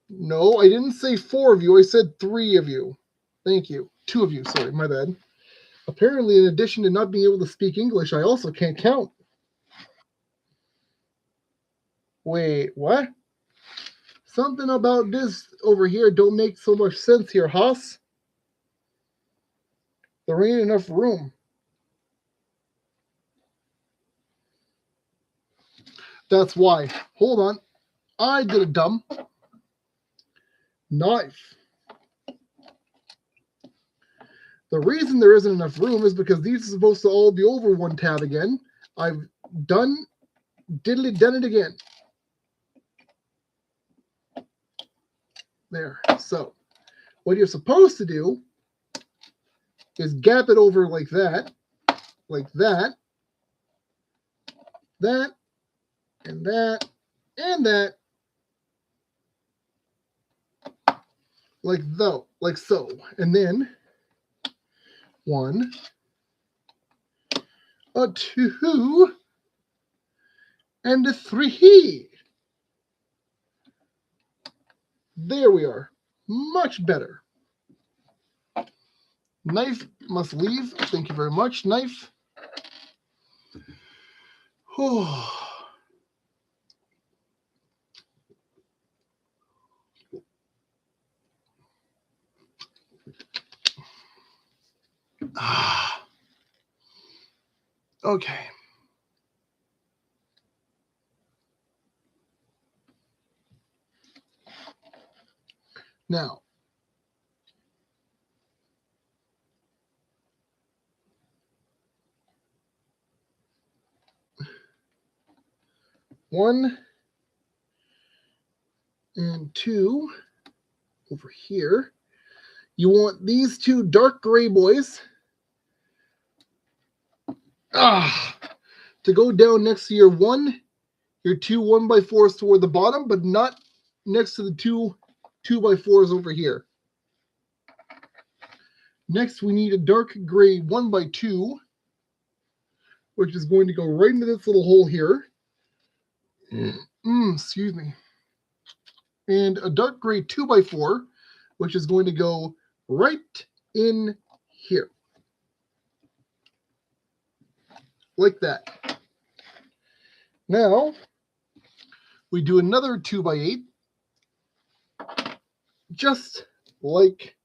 No, I didn't say 4 of you. I said 3 of you. Thank you. 2 of you. Sorry, my bad. Apparently, in addition to not being able to speak English, I also can't count. Wait, what? Something about this over here don't make so much sense here, Haas. There ain't enough room. That's why. Hold on. I did a dumb. Knife. The reason there isn't enough room is because these are supposed to all be over one tab again. I've done it again. There. So, what you're supposed to do is gap it over like that, that, and that, and that, like so. And then 1, a 2, and a 3. There we are. Much better. Knife must leave. Thank you very much, knife. Okay. Now, one and two over here. You want these two dark gray boys to go down next to your two 1x4s toward the bottom, but not next to the two 2x4s over here. Next, we need a dark gray 1x2, which is going to go right into this little hole here. Excuse me. And a dark gray 2x4, which is going to go right in here. Like that. Now, we do another 2x8, just like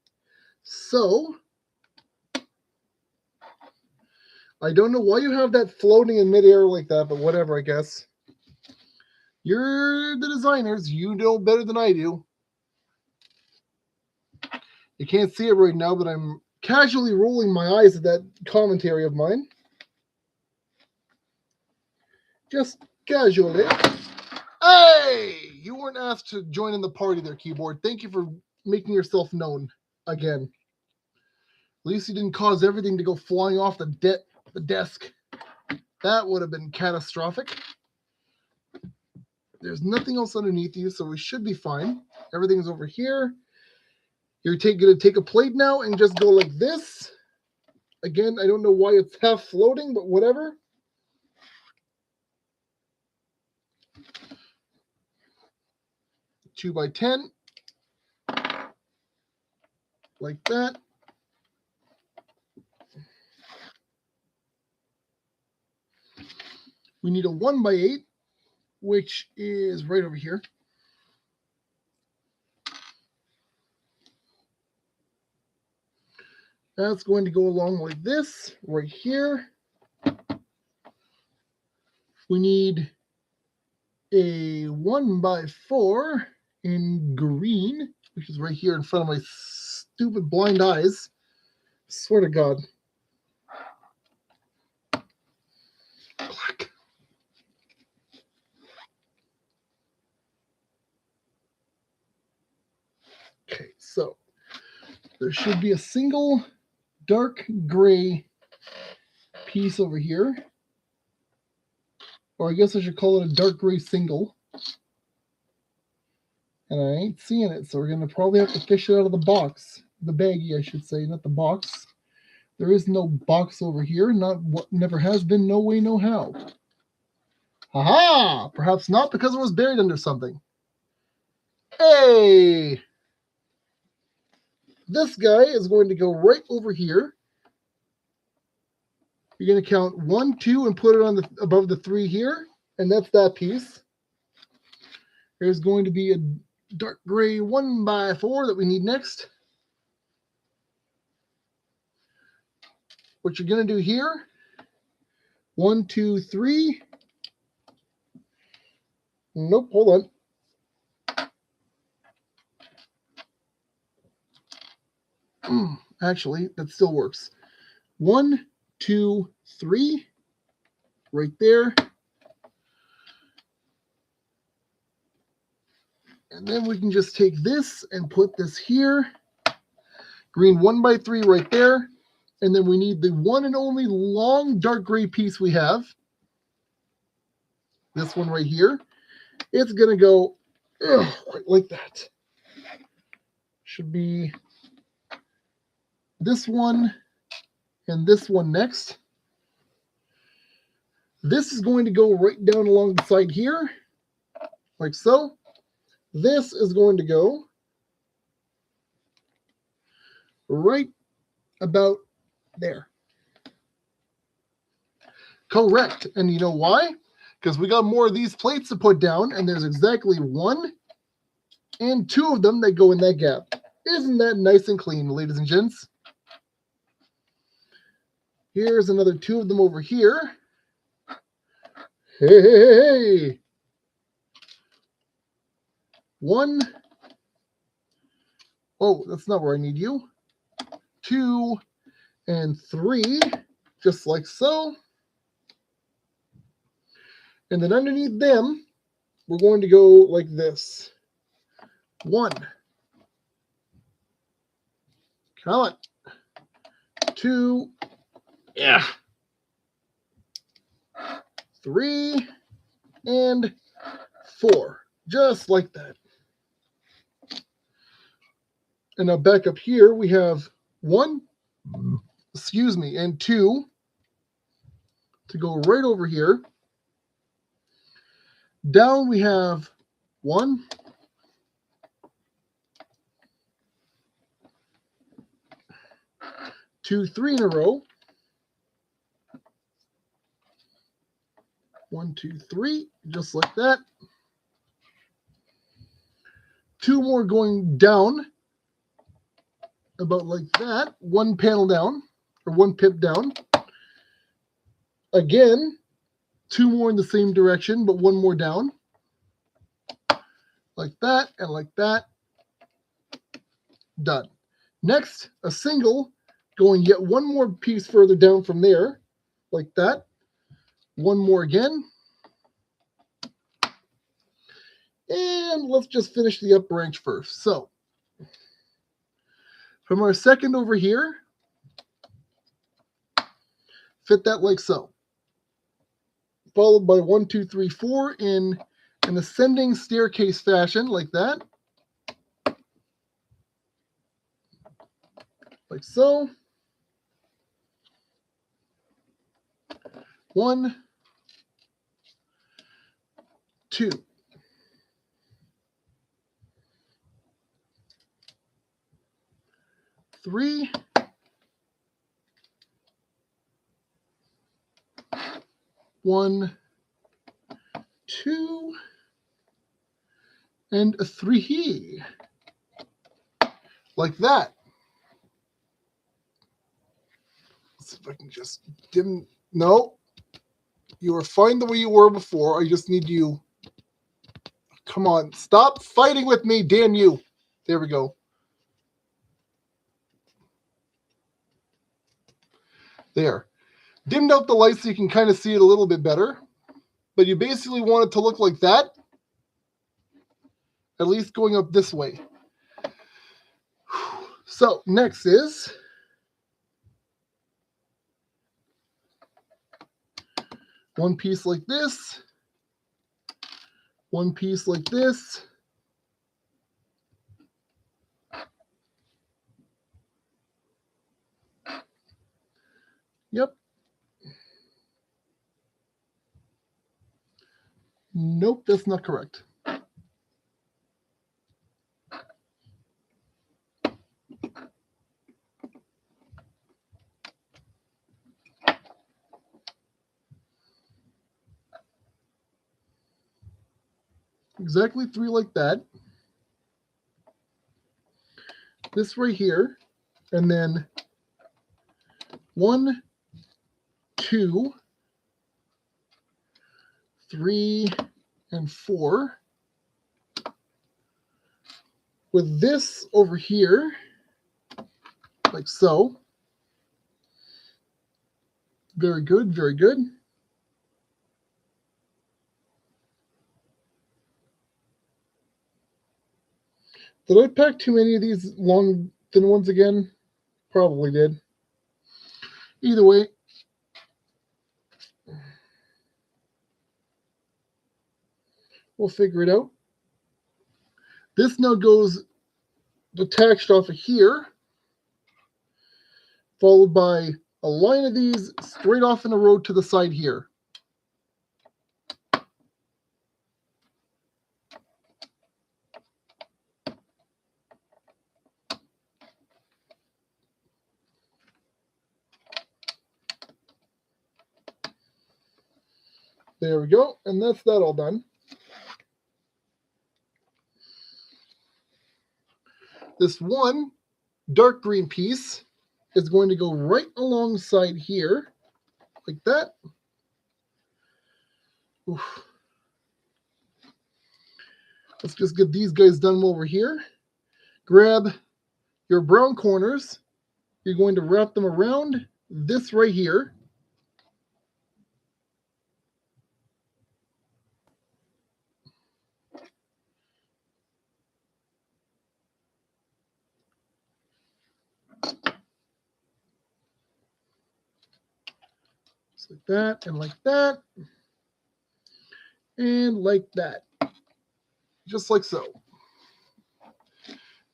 so. I don't know why you have that floating in midair like that, but whatever, I guess. You're the designers. You know better than I do. You can't see it right now, but I'm casually rolling my eyes at that commentary of mine. Just casually. Hey! You weren't asked to join in the party there, keyboard. Thank you for making yourself known again. At least you didn't cause everything to go flying off the desk. That would have been catastrophic. There's nothing else underneath you, so we should be fine. Everything's over here. You're going to take a plate now and just go like this. Again, I don't know why it's half floating, but whatever. Two by 10. Like that. We need a 1x8, which is right over here. That's going to go along like this, right here. We need a 1x4 in green, which is right here in front of my stupid blind eyes. Swear to God. Black. Okay, so there should be a single dark gray piece over here. Or I guess I should call it a dark gray single. And I ain't seeing it, so we're going to probably have to fish it out of the box. The baggie, I should say, not the box. There is no box over here. Not what never has been, no way, no how. Aha! Perhaps not because it was buried under something. Hey! This guy is going to go right over here. You're going to count 1, 2, and put it on above the 3 here. And that's that piece. There's going to be a dark gray 1x4 that we need next. What you're going to do here, 1, 2, 3. Nope, hold on. Actually, that still works. 1, 2, 3, right there. And then we can just take this and put this here. Green 1x3 right there. And then we need the one and only long dark gray piece we have. This one right here. It's going to go right like that. Should be this one and this one next. This is going to go right down along the side here, like so. This is going to go right about there. Correct. And you know why? Because we got more of these plates to put down, and there's exactly 1 and 2 of them that go in that gap. Isn't that nice and clean, ladies and gents? Here's another 2 of them over here. Hey! 1 Oh, that's not where I need you. 2 and 3, just like so. And then underneath them, we're going to go like this. 1. Come on. 2. Yeah. 3 and 4. Just like that. And now back up here, we have 1, excuse me, and 2 to go right over here. Down we have 1, 2, 3 in a row. 1, 2, 3, just like that. 2 more going down, about like that. 1 panel down, or 1 pip down. Again, 2 more in the same direction, but 1 more down. Like that, and like that. Done. Next, a single going yet 1 more piece further down from there, like that. 1 more again. And let's just finish the up branch first. So, from our second over here, fit that like so. Followed by 1, 2, 3, 4 in an ascending staircase fashion, like that. Like so. 1, 2. 3. 1, 2, and a 3. Like that. Let's see if I can just dim. No. You are fine the way you were before. I just need you. Come on. Stop fighting with me, damn you. There we go. There. Dimmed out the light so you can kind of see it a little bit better. But you basically want it to look like that. At least going up this way. So, next is one piece like this. One piece like this. Yep. Nope, that's not correct. Exactly 3 like that. This right here. And then 1, 2, 3, and 4. With this over here, like so. Very good, very good. Did I pack too many of these long, thin ones again? Probably did. Either way, we'll figure it out. This now goes detached off of here, followed by a line of these straight off in a row to the side here. There we go, and that's that all done. This one dark green piece is going to go right alongside here, like that. Oof. Let's just get these guys done over here. Grab your brown corners, you're going to wrap them around this right here. Just like that, and like that, and like that. Just like so.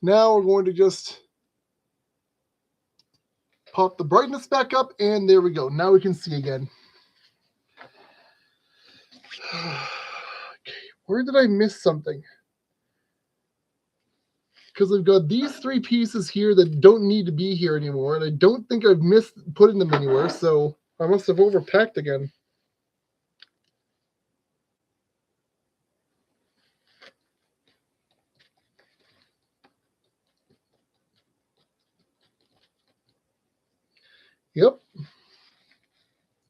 Now we're going to just pop the brightness back up, and there we go. Now we can see again. Okay, where did I miss something? Because I've got these 3 pieces here that don't need to be here anymore, and I don't think I've missed putting them anywhere, so I must have overpacked again. Yep.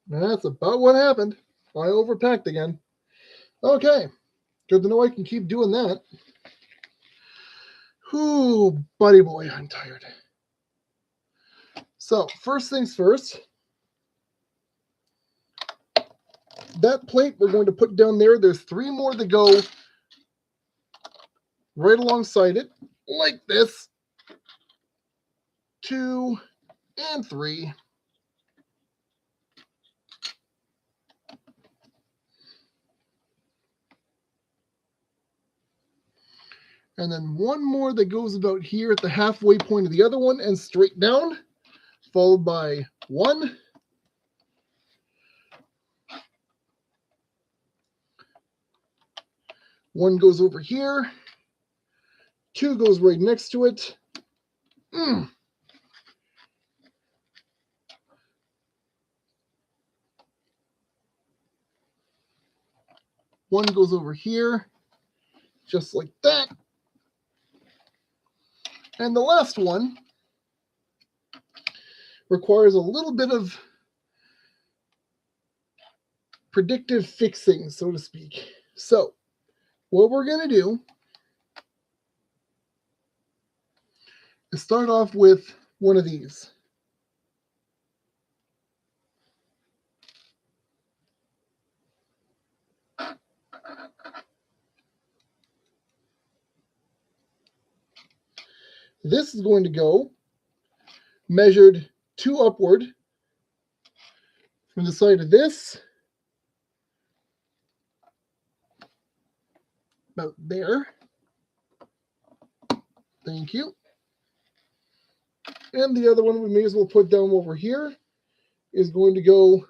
That's about what happened. I overpacked again. Okay. Good to know I can keep doing that. Whew, buddy boy, I'm tired. So, first things first. That plate we're going to put down there. There's 3 more that go right alongside it, like this. 2 and 3. And then 1 more that goes about here at the halfway point of the other one and straight down, followed by 1. One goes over here. 2 goes right next to it. 1 goes over here, just like that. And the last one requires a little bit of predictive fixing, so to speak. So, what we're going to do is start off with one of these. This is going to go measured 2 upward from the side of this, about there. Thank you. And the other one we may as well put down over here is going to go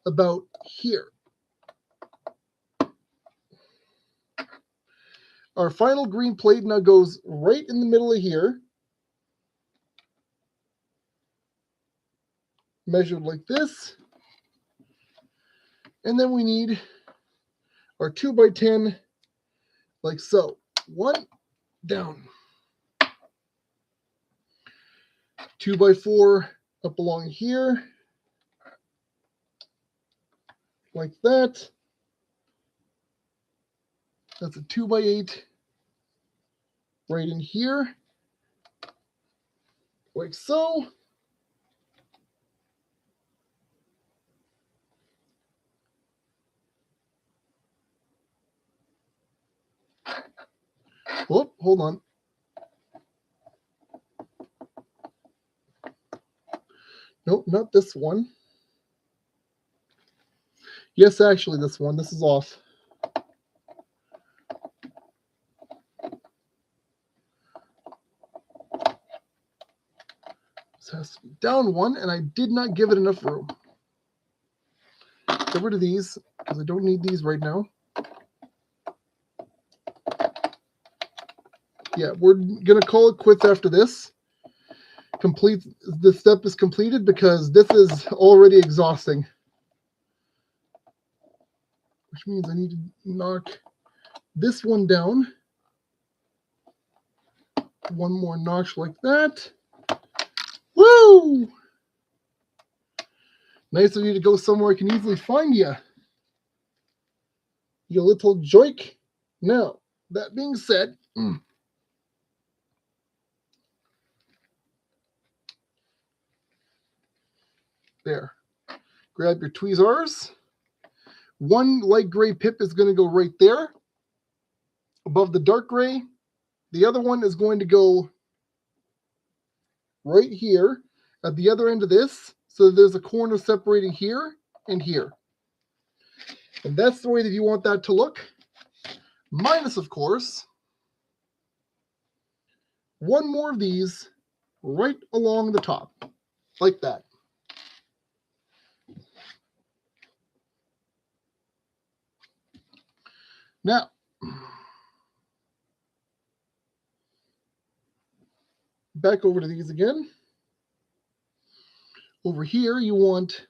about here. Our final green plate now goes right in the middle of here, measured like this. And then we need our 2x10 like so. 1 down. 2x4 up along here, like that. That's a 2x8 right in here, like so. Whoop, hold on. Nope, not this one. Yes, actually, this one. This is off. This has to be down 1, and I did not give it enough room. Get rid of these, because I don't need these right now. Yeah, we're going to call it quits after this. The step is completed because this is already exhausting. Which means I need to knock this one down. 1 more notch like that. Woo! Nice of you to go somewhere I can easily find you. You little joik. Now, that being said, There. Grab your tweezers. One light gray pip is going to go right there above the dark gray. The other one is going to go right here at the other end of this. So there's a corner separating here and here. And that's the way that you want that to look. Minus, of course, one more of these right along the top, like that. Now, back over to these again. Over here, you want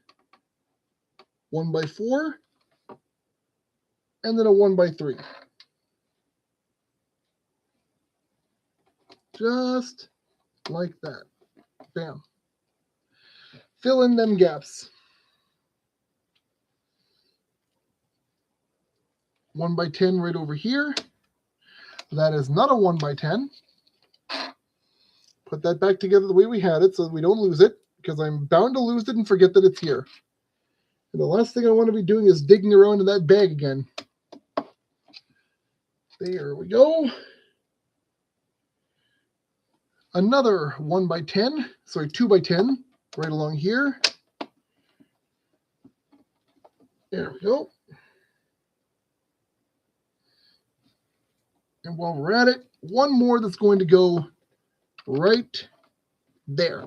1x4 and then a 1x3. Just like that. Bam. Fill in them gaps. 1x10 right over here. That is not a 1x10. Put that back together the way we had it so that we don't lose it, because I'm bound to lose it and forget that it's here. And the last thing I want to be doing is digging around in that bag again. There we go. Another 1x10, sorry, 2x10 right along here. There we go. And while we're at it, one more that's going to go right there.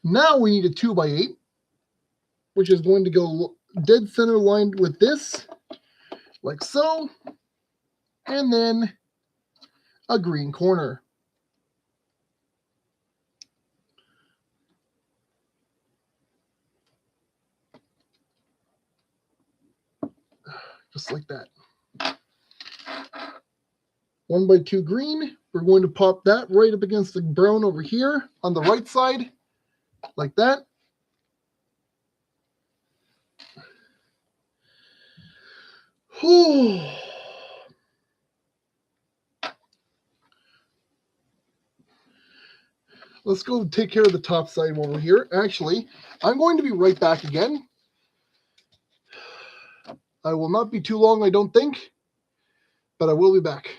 Now we need a 2x8, which is going to go dead center lined with this, like so, and then a green corner. Just like that. 1x2 green. We're going to pop that right up against the brown over here on the right side, like that. Whew. Let's go take care of the top side while we're here. Actually, I'm going to be right back again. I will not be too long, I don't think, but I will be back.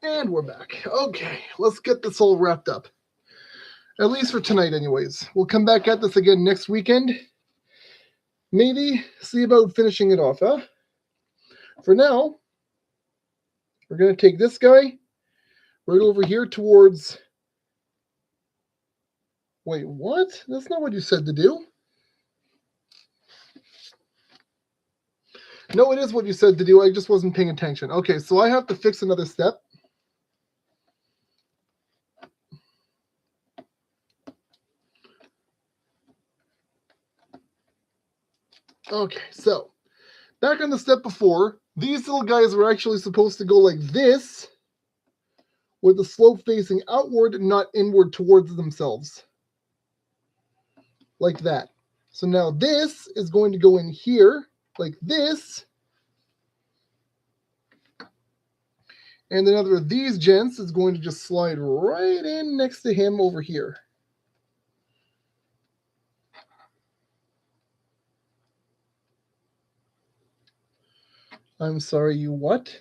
And we're back. Okay, let's get this all wrapped up. At least for tonight, anyways. We'll come back at this again next weekend. Maybe see about finishing it off, huh? For now, we're going to take this guy right over here towards... Wait, what? That's not what you said to do. No, it is what you said to do. I just wasn't paying attention. Okay, so I have to fix another step. Okay, so back on the step before, these little guys were actually supposed to go like this, with the slope facing outward, not inward towards themselves. Like that. So now this is going to go in here, like this. And another of these gents is going to just slide right in next to him over here. I'm sorry, you what?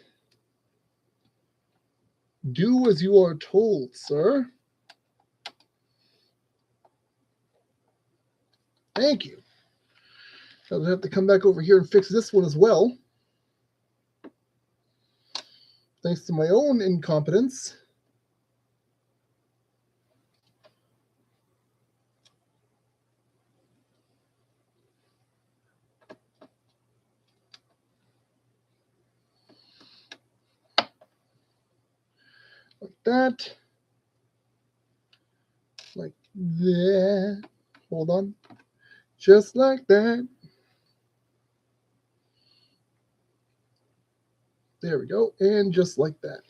Do as you are told, sir. Thank you. I'll have to come back over here and fix this one as well. Thanks to my own incompetence. Like that. Like that. Hold on. Just like that. There we go. And just like that.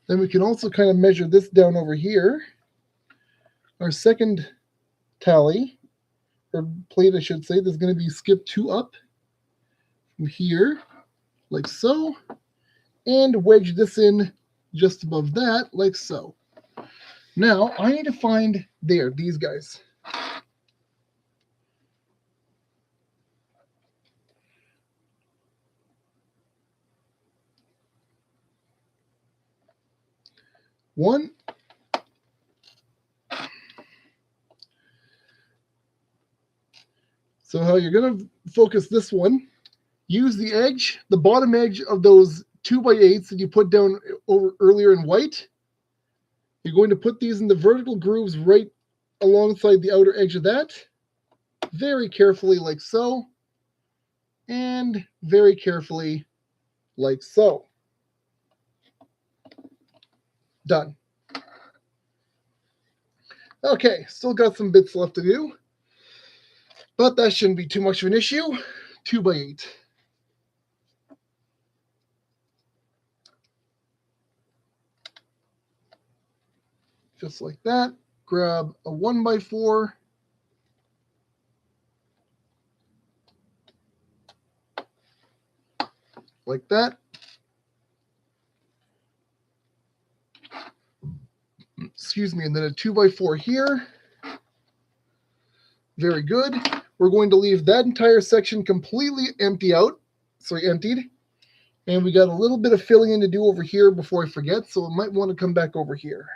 Then we can also kind of measure this down over here. Our second tally, or plate I should say, there's going to be skip 2 up from here, like so, and wedge this in just above that, like so. Now, I need to find these guys. One. So how you're going to focus this one, use the edge, the bottom edge of those 2x8s that you put down over earlier in white. You're going to put these in the vertical grooves right alongside the outer edge of that. Very carefully like so. And very carefully like so. Done. Okay, still got some bits left to do. But that shouldn't be too much of an issue. 2x8. Just like that. Grab a 1x4. Like that. Excuse me, and then a 2x4 here. Very good. We're going to leave that entire section completely emptied. And we got a little bit of filling in to do over here before I forget, so I might want to come back over here.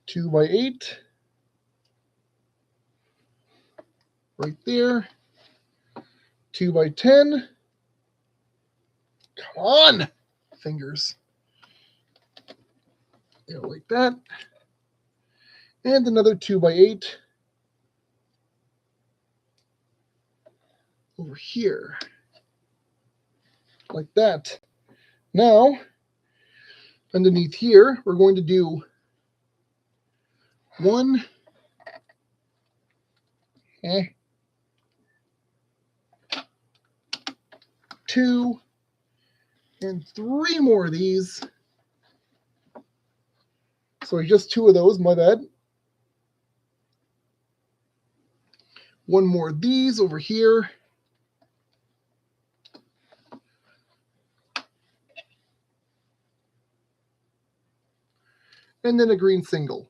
2x8. Right there. 2x10. Come on, fingers. Yeah, like that. And another 2x8 over here. Like that. Now, underneath here, we're going to do 1, 2, and 3 more of these. Sorry, just 2 of those, my bad. 1 more of these over here. And then a green single.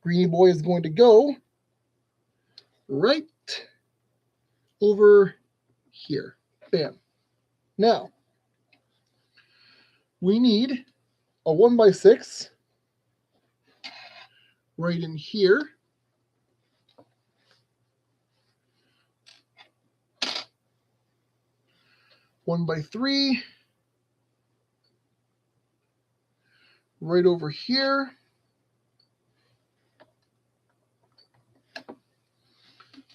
Greeny boy is going to go right over here. Bam. Now, we need a 1x6 right in here. One by 3 right over here.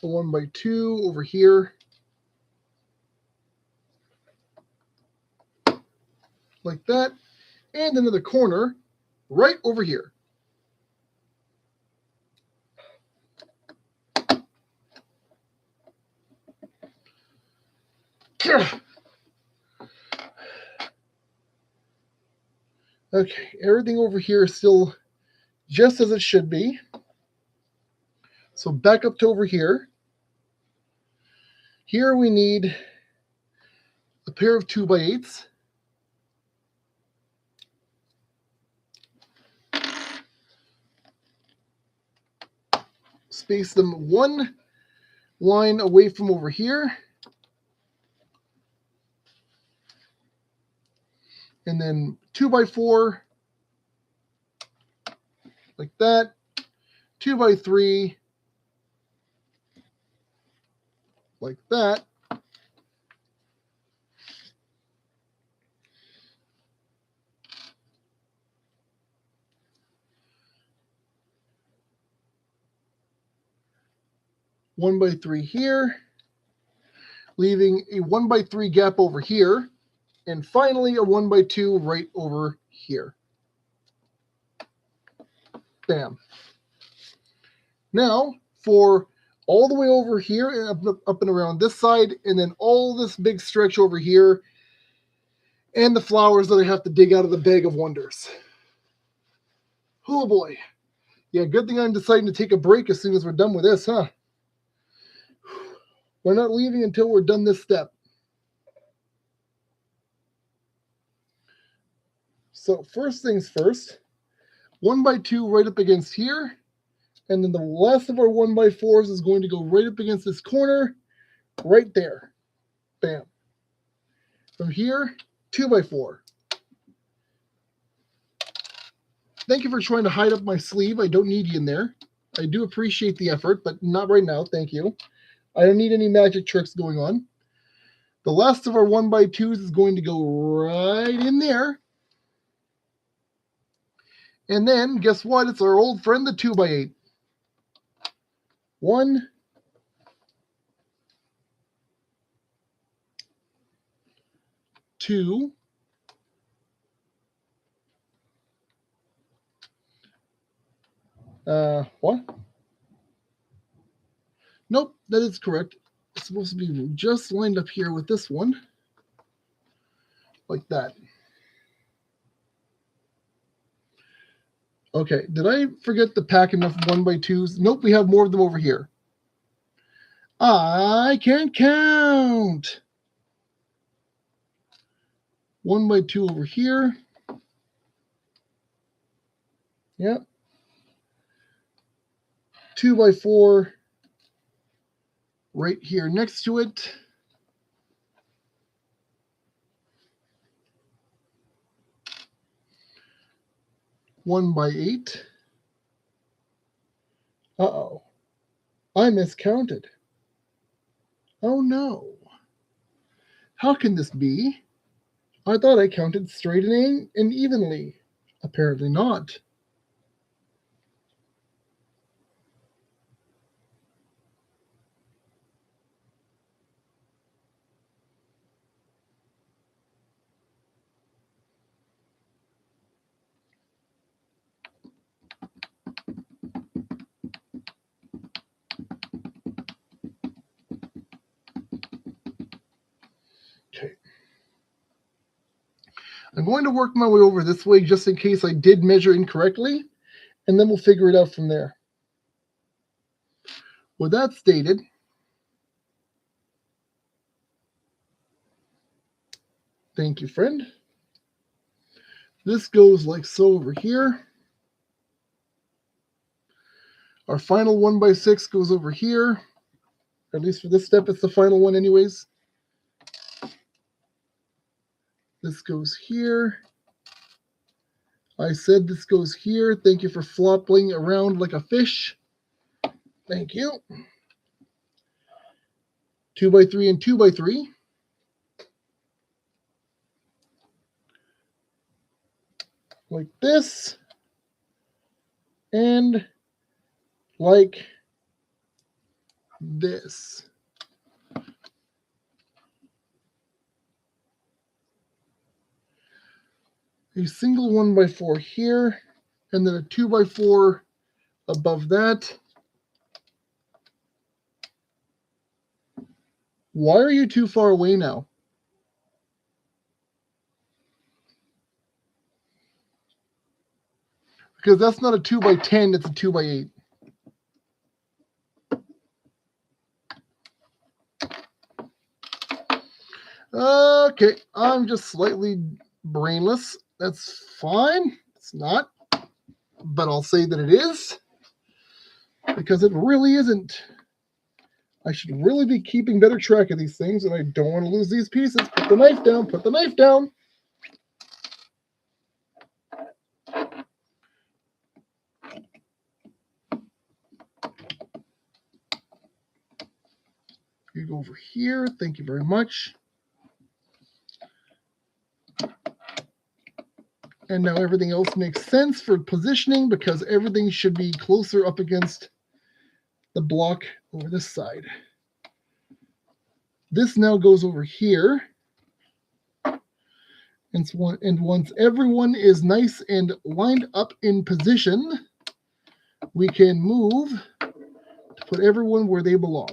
A 1x2 over here. Like that. And another corner right over here. Okay, everything over here is still just as it should be. So back up to over here. Here we need a pair of 2x8s. Space them one line away from over here. And then 2x4, like that. 2x3, like that. One by 3 here, leaving a 1x3 gap over here, and finally a 1x2 right over here. Bam. Now, for all the way over here and up and around this side, and then all this big stretch over here, and the flowers that I have to dig out of the bag of wonders. Oh boy. Yeah, good thing I'm deciding to take a break as soon as we're done with this, huh? We're not leaving until we're done this step. So first things first, 1x2 right up against here. And then the last of our 1x4s is going to go right up against this corner, right there. Bam. From here, 2x4. Thank you for trying to hide up my sleeve. I don't need you in there. I do appreciate the effort, but not right now. Thank you. I don't need any magic tricks going on. The last of our 1x2s is going to go right in there. And then, guess what? It's our old friend, the 2x8. 1, 2, what? Nope, that is correct. It's supposed to be just lined up here with this one. Like that. Okay, did I forget to pack enough 1x2s? Nope, we have more of them over here. I can't count. 1x2 over here. Yep. 2x4 right here next to it. One by 8. Uh-oh. I miscounted. Oh no. How can this be? I thought I counted straight and evenly. Apparently not. Okay. I'm going to work my way over this way just in case I did measure incorrectly, and then we'll figure it out from there. With that stated, thank you, friend. This goes like so over here. Our final 1x6 goes over here. At least for this step, it's the final one anyways. This goes here. I said this goes here. Thank you for flopping around like a fish. Thank you. 2x3 and 2x3. Like this. And like this. A single 1x4 here, and then a 2x4 above that. Why are you too far away now? Because that's not a 2x10, it's a 2x8. Okay, I'm just slightly brainless. That's fine. It's not. But I'll say that it is. Because it really isn't. I should really be keeping better track of these things, and I don't want to lose these pieces. Put the knife down. Put the knife down. You go over here. Thank you very much. And now everything else makes sense for positioning because everything should be closer up against the block over this side. This now goes over here. And once everyone is nice and lined up in position, we can move to put everyone where they belong.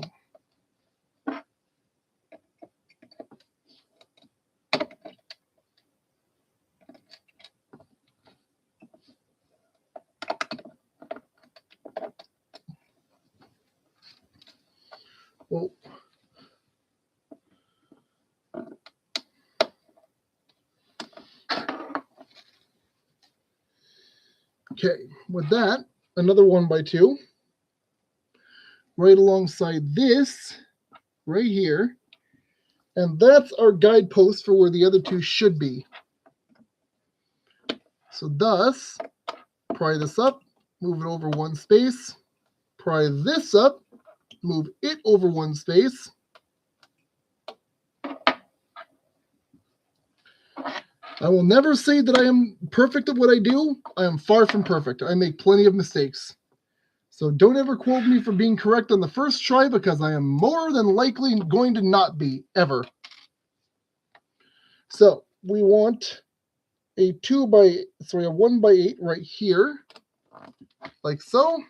Well, okay, with that, another 1x2 right alongside this right here, and that's our guidepost for where the other two should be. So thus, pry this up, move it over one space, pry this up, move it over one space. I will never say that I am perfect at what I do. I am far from perfect. I make plenty of mistakes. So don't ever quote me for being correct on the first try because I am more than likely going to not be, ever. So we want a 1x8 right here, like so.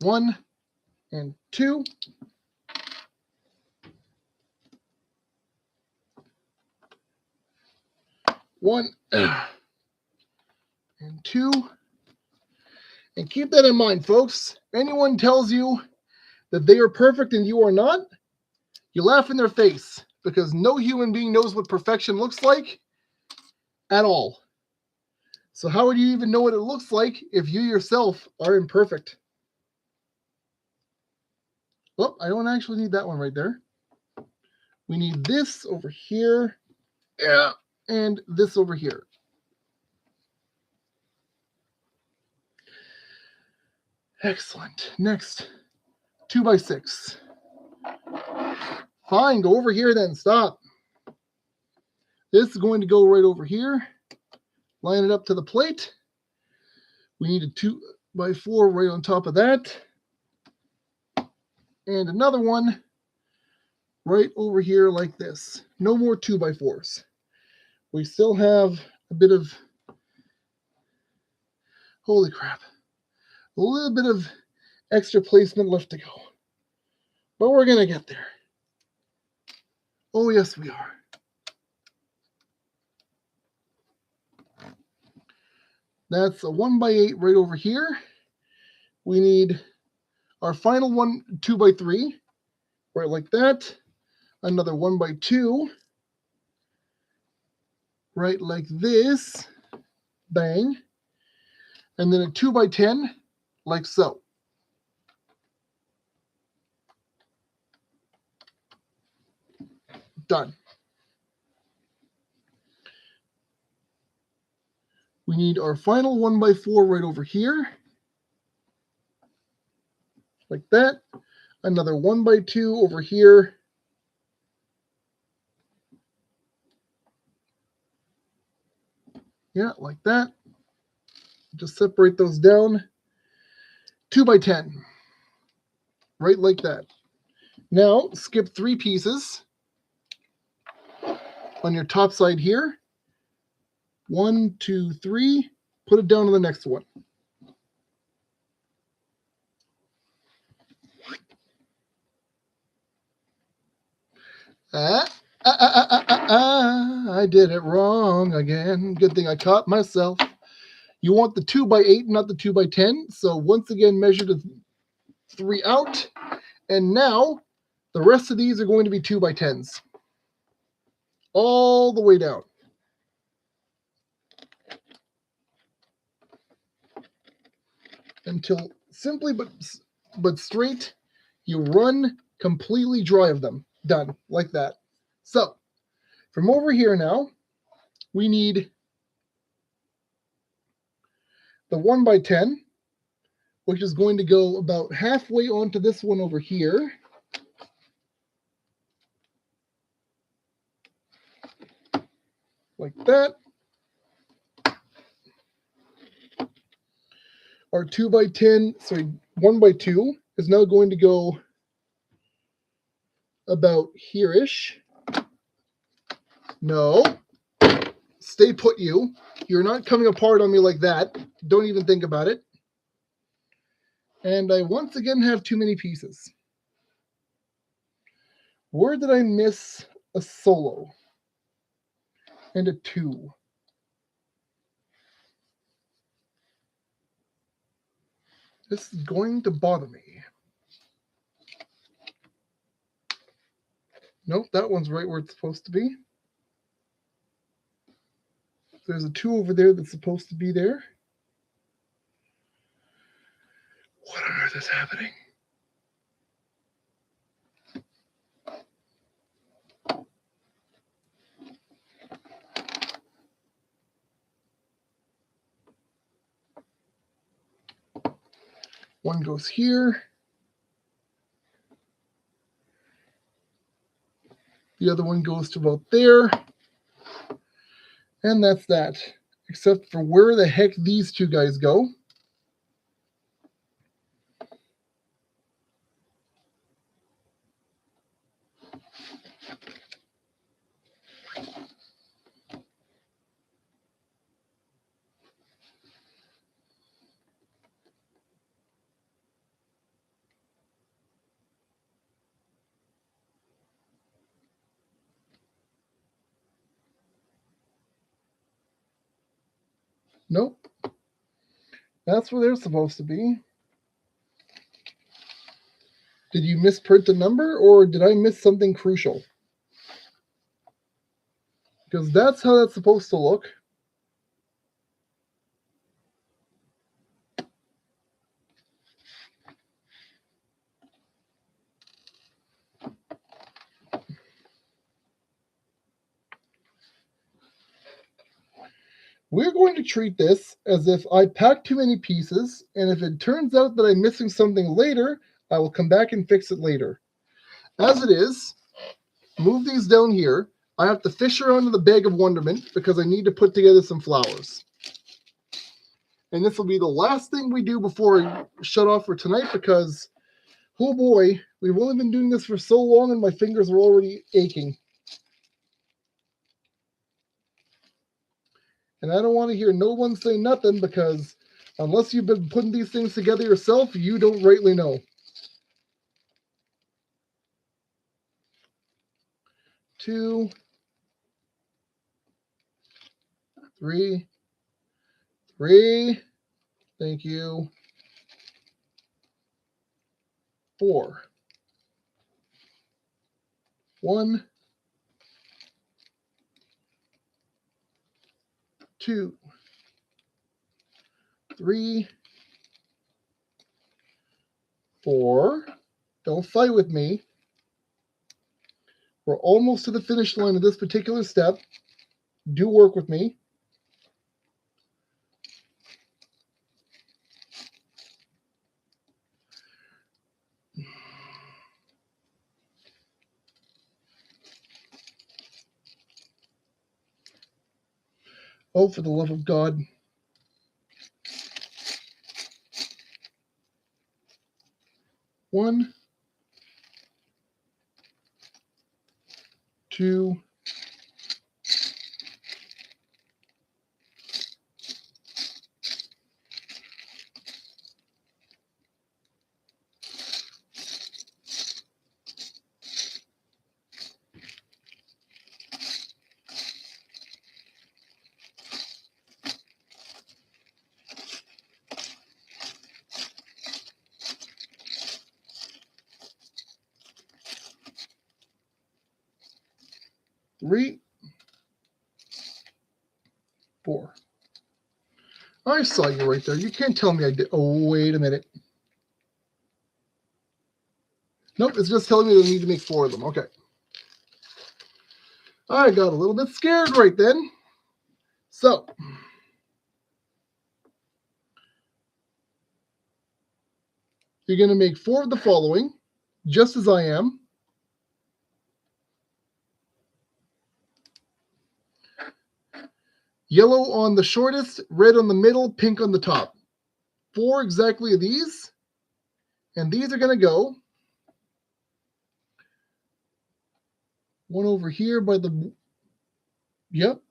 One and two. One and two. And keep that in mind, folks. Anyone tells you that they are perfect and you are not, you laugh in their face because no human being knows what perfection looks like at all. So how would you even know what it looks like if you yourself are imperfect? Well, I don't actually need that one right there. We need this over here. Yeah. And this over here. Excellent. Next, 2x6. Fine, go over here then. Stop. This is going to go right over here. Line it up to the plate. We need a 2x4 right on top of that. And another one right over here like this. No more 2x4s. We still have a bit of, holy crap, a little bit of extra placement left to go. But we're going to get there. Oh, yes, we are. That's a 1x8 right over here. We need our final one, 2x3, right like that. Another 1x2, right like this. Bang. and then a 2x10, like so. Done. We need our final 1x4 right over here, like that. Another 1x2 over here. Yeah, like that. Just separate those down. 2x10, right like that. Now skip 3 pieces on your top side here. 1, 2, 3. Put it down to the next one. I did it wrong again. Good thing I caught myself. You want the 2x8, not the 2x10. So once again, measure the 3 out. And now the rest of these are going to be 2x10s. All the way down. Until simply but straight, you run completely dry of them. Done. Like that. So from over here now, we need the 1x10, which is going to go about halfway onto this one over here. Like that. Our 2x10, sorry, 1x2 is now going to go about here-ish. No. Stay put, you. You're not coming apart on me like that. Don't even think about it. And I once again have too many pieces. Where did I miss a solo? And a 2. This is going to bother me. Nope, that one's right where it's supposed to be. There's a 2 over there that's supposed to be there. What on earth is happening? One goes here. The other one goes to about there. And that's that. Except for where the heck these 2 guys go. Nope. That's where they're supposed to be. Did you misprint the number, or did I miss something crucial? Because that's how that's supposed to look. We're going to treat this as if I packed too many pieces, and if it turns out that I'm missing something later, I will come back and fix it later. As it is, move these down here. I have to fish around in the bag of wonderment because I need to put together some flowers. And this will be the last thing we do before I shut off for tonight because, oh boy, we've only been doing this for so long and my fingers are already aching. And I don't want to hear no one say nothing because unless you've been putting these things together yourself, you don't rightly know. 2, 3, 3, thank you, 4, 1, 2, 3, 4. Don't fight with me. We're almost to the finish line of this particular step. Do work with me. Oh, for the love of God. One, 2, 3, 4. I saw you right there. You can't tell me I did. Oh, wait a minute. Nope, it's just telling me that I need to make 4 of them. Okay. I got a little bit scared right then. So, you're going to make 4 of the following, just as I am. Yellow on the shortest, red on the middle, pink on the top. 4 exactly of these. And these are going to go one over here by the, yep.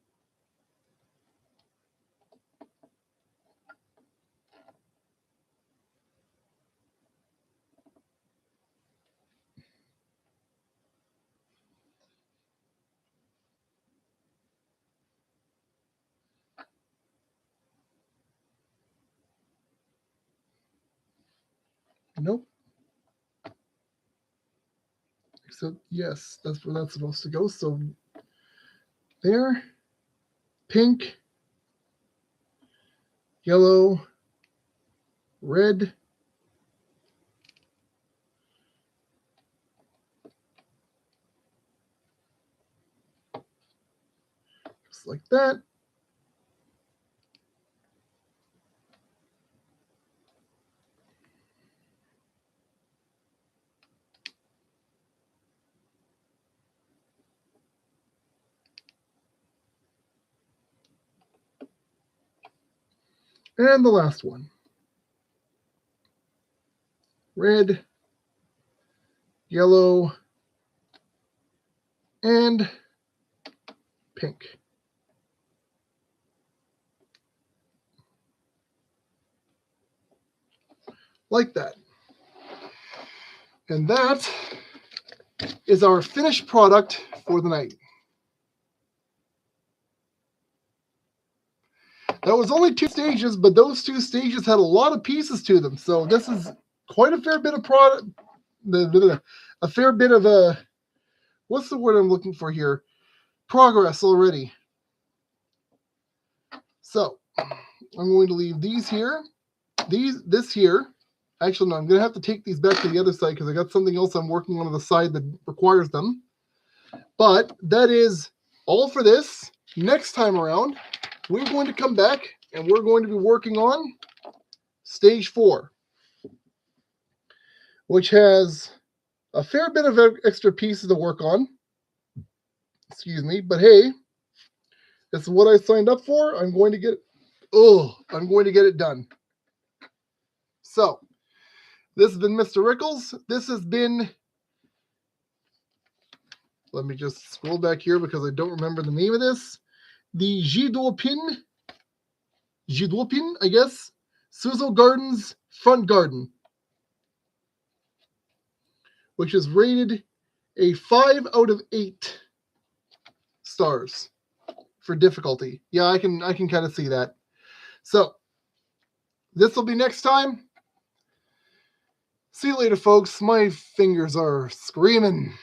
Nope. Except, yes, that's where that's supposed to go. So there, pink, yellow, red, just like that. And the last one. Red, yellow, and pink. Like that. And that is our finished product for the night. That was only 2 stages, but those 2 stages had a lot of pieces to them. So this is quite a fair bit of product, a fair bit of what's the word I'm looking for here? Progress already. So I'm going to leave these here, this here. Actually, no, I'm going to have to take these back to the other side because I got something else I'm working on the side that requires them. But that is all for this. Next time around, we're going to come back and we're going to be working on stage 4, which has a fair bit of extra pieces to work on. Excuse me, but hey, this is what I signed up for. I'm going to get it done. So, this has been Mr. Rickles. This has been, let me just scroll back here because I don't remember the name of this. The Zhiduopin, I guess, Suzhou Gardens front garden, which is rated a 5 out of 8 stars for difficulty. Yeah, I can kind of see that. So, this will be next time. See you later, folks. My fingers are screaming.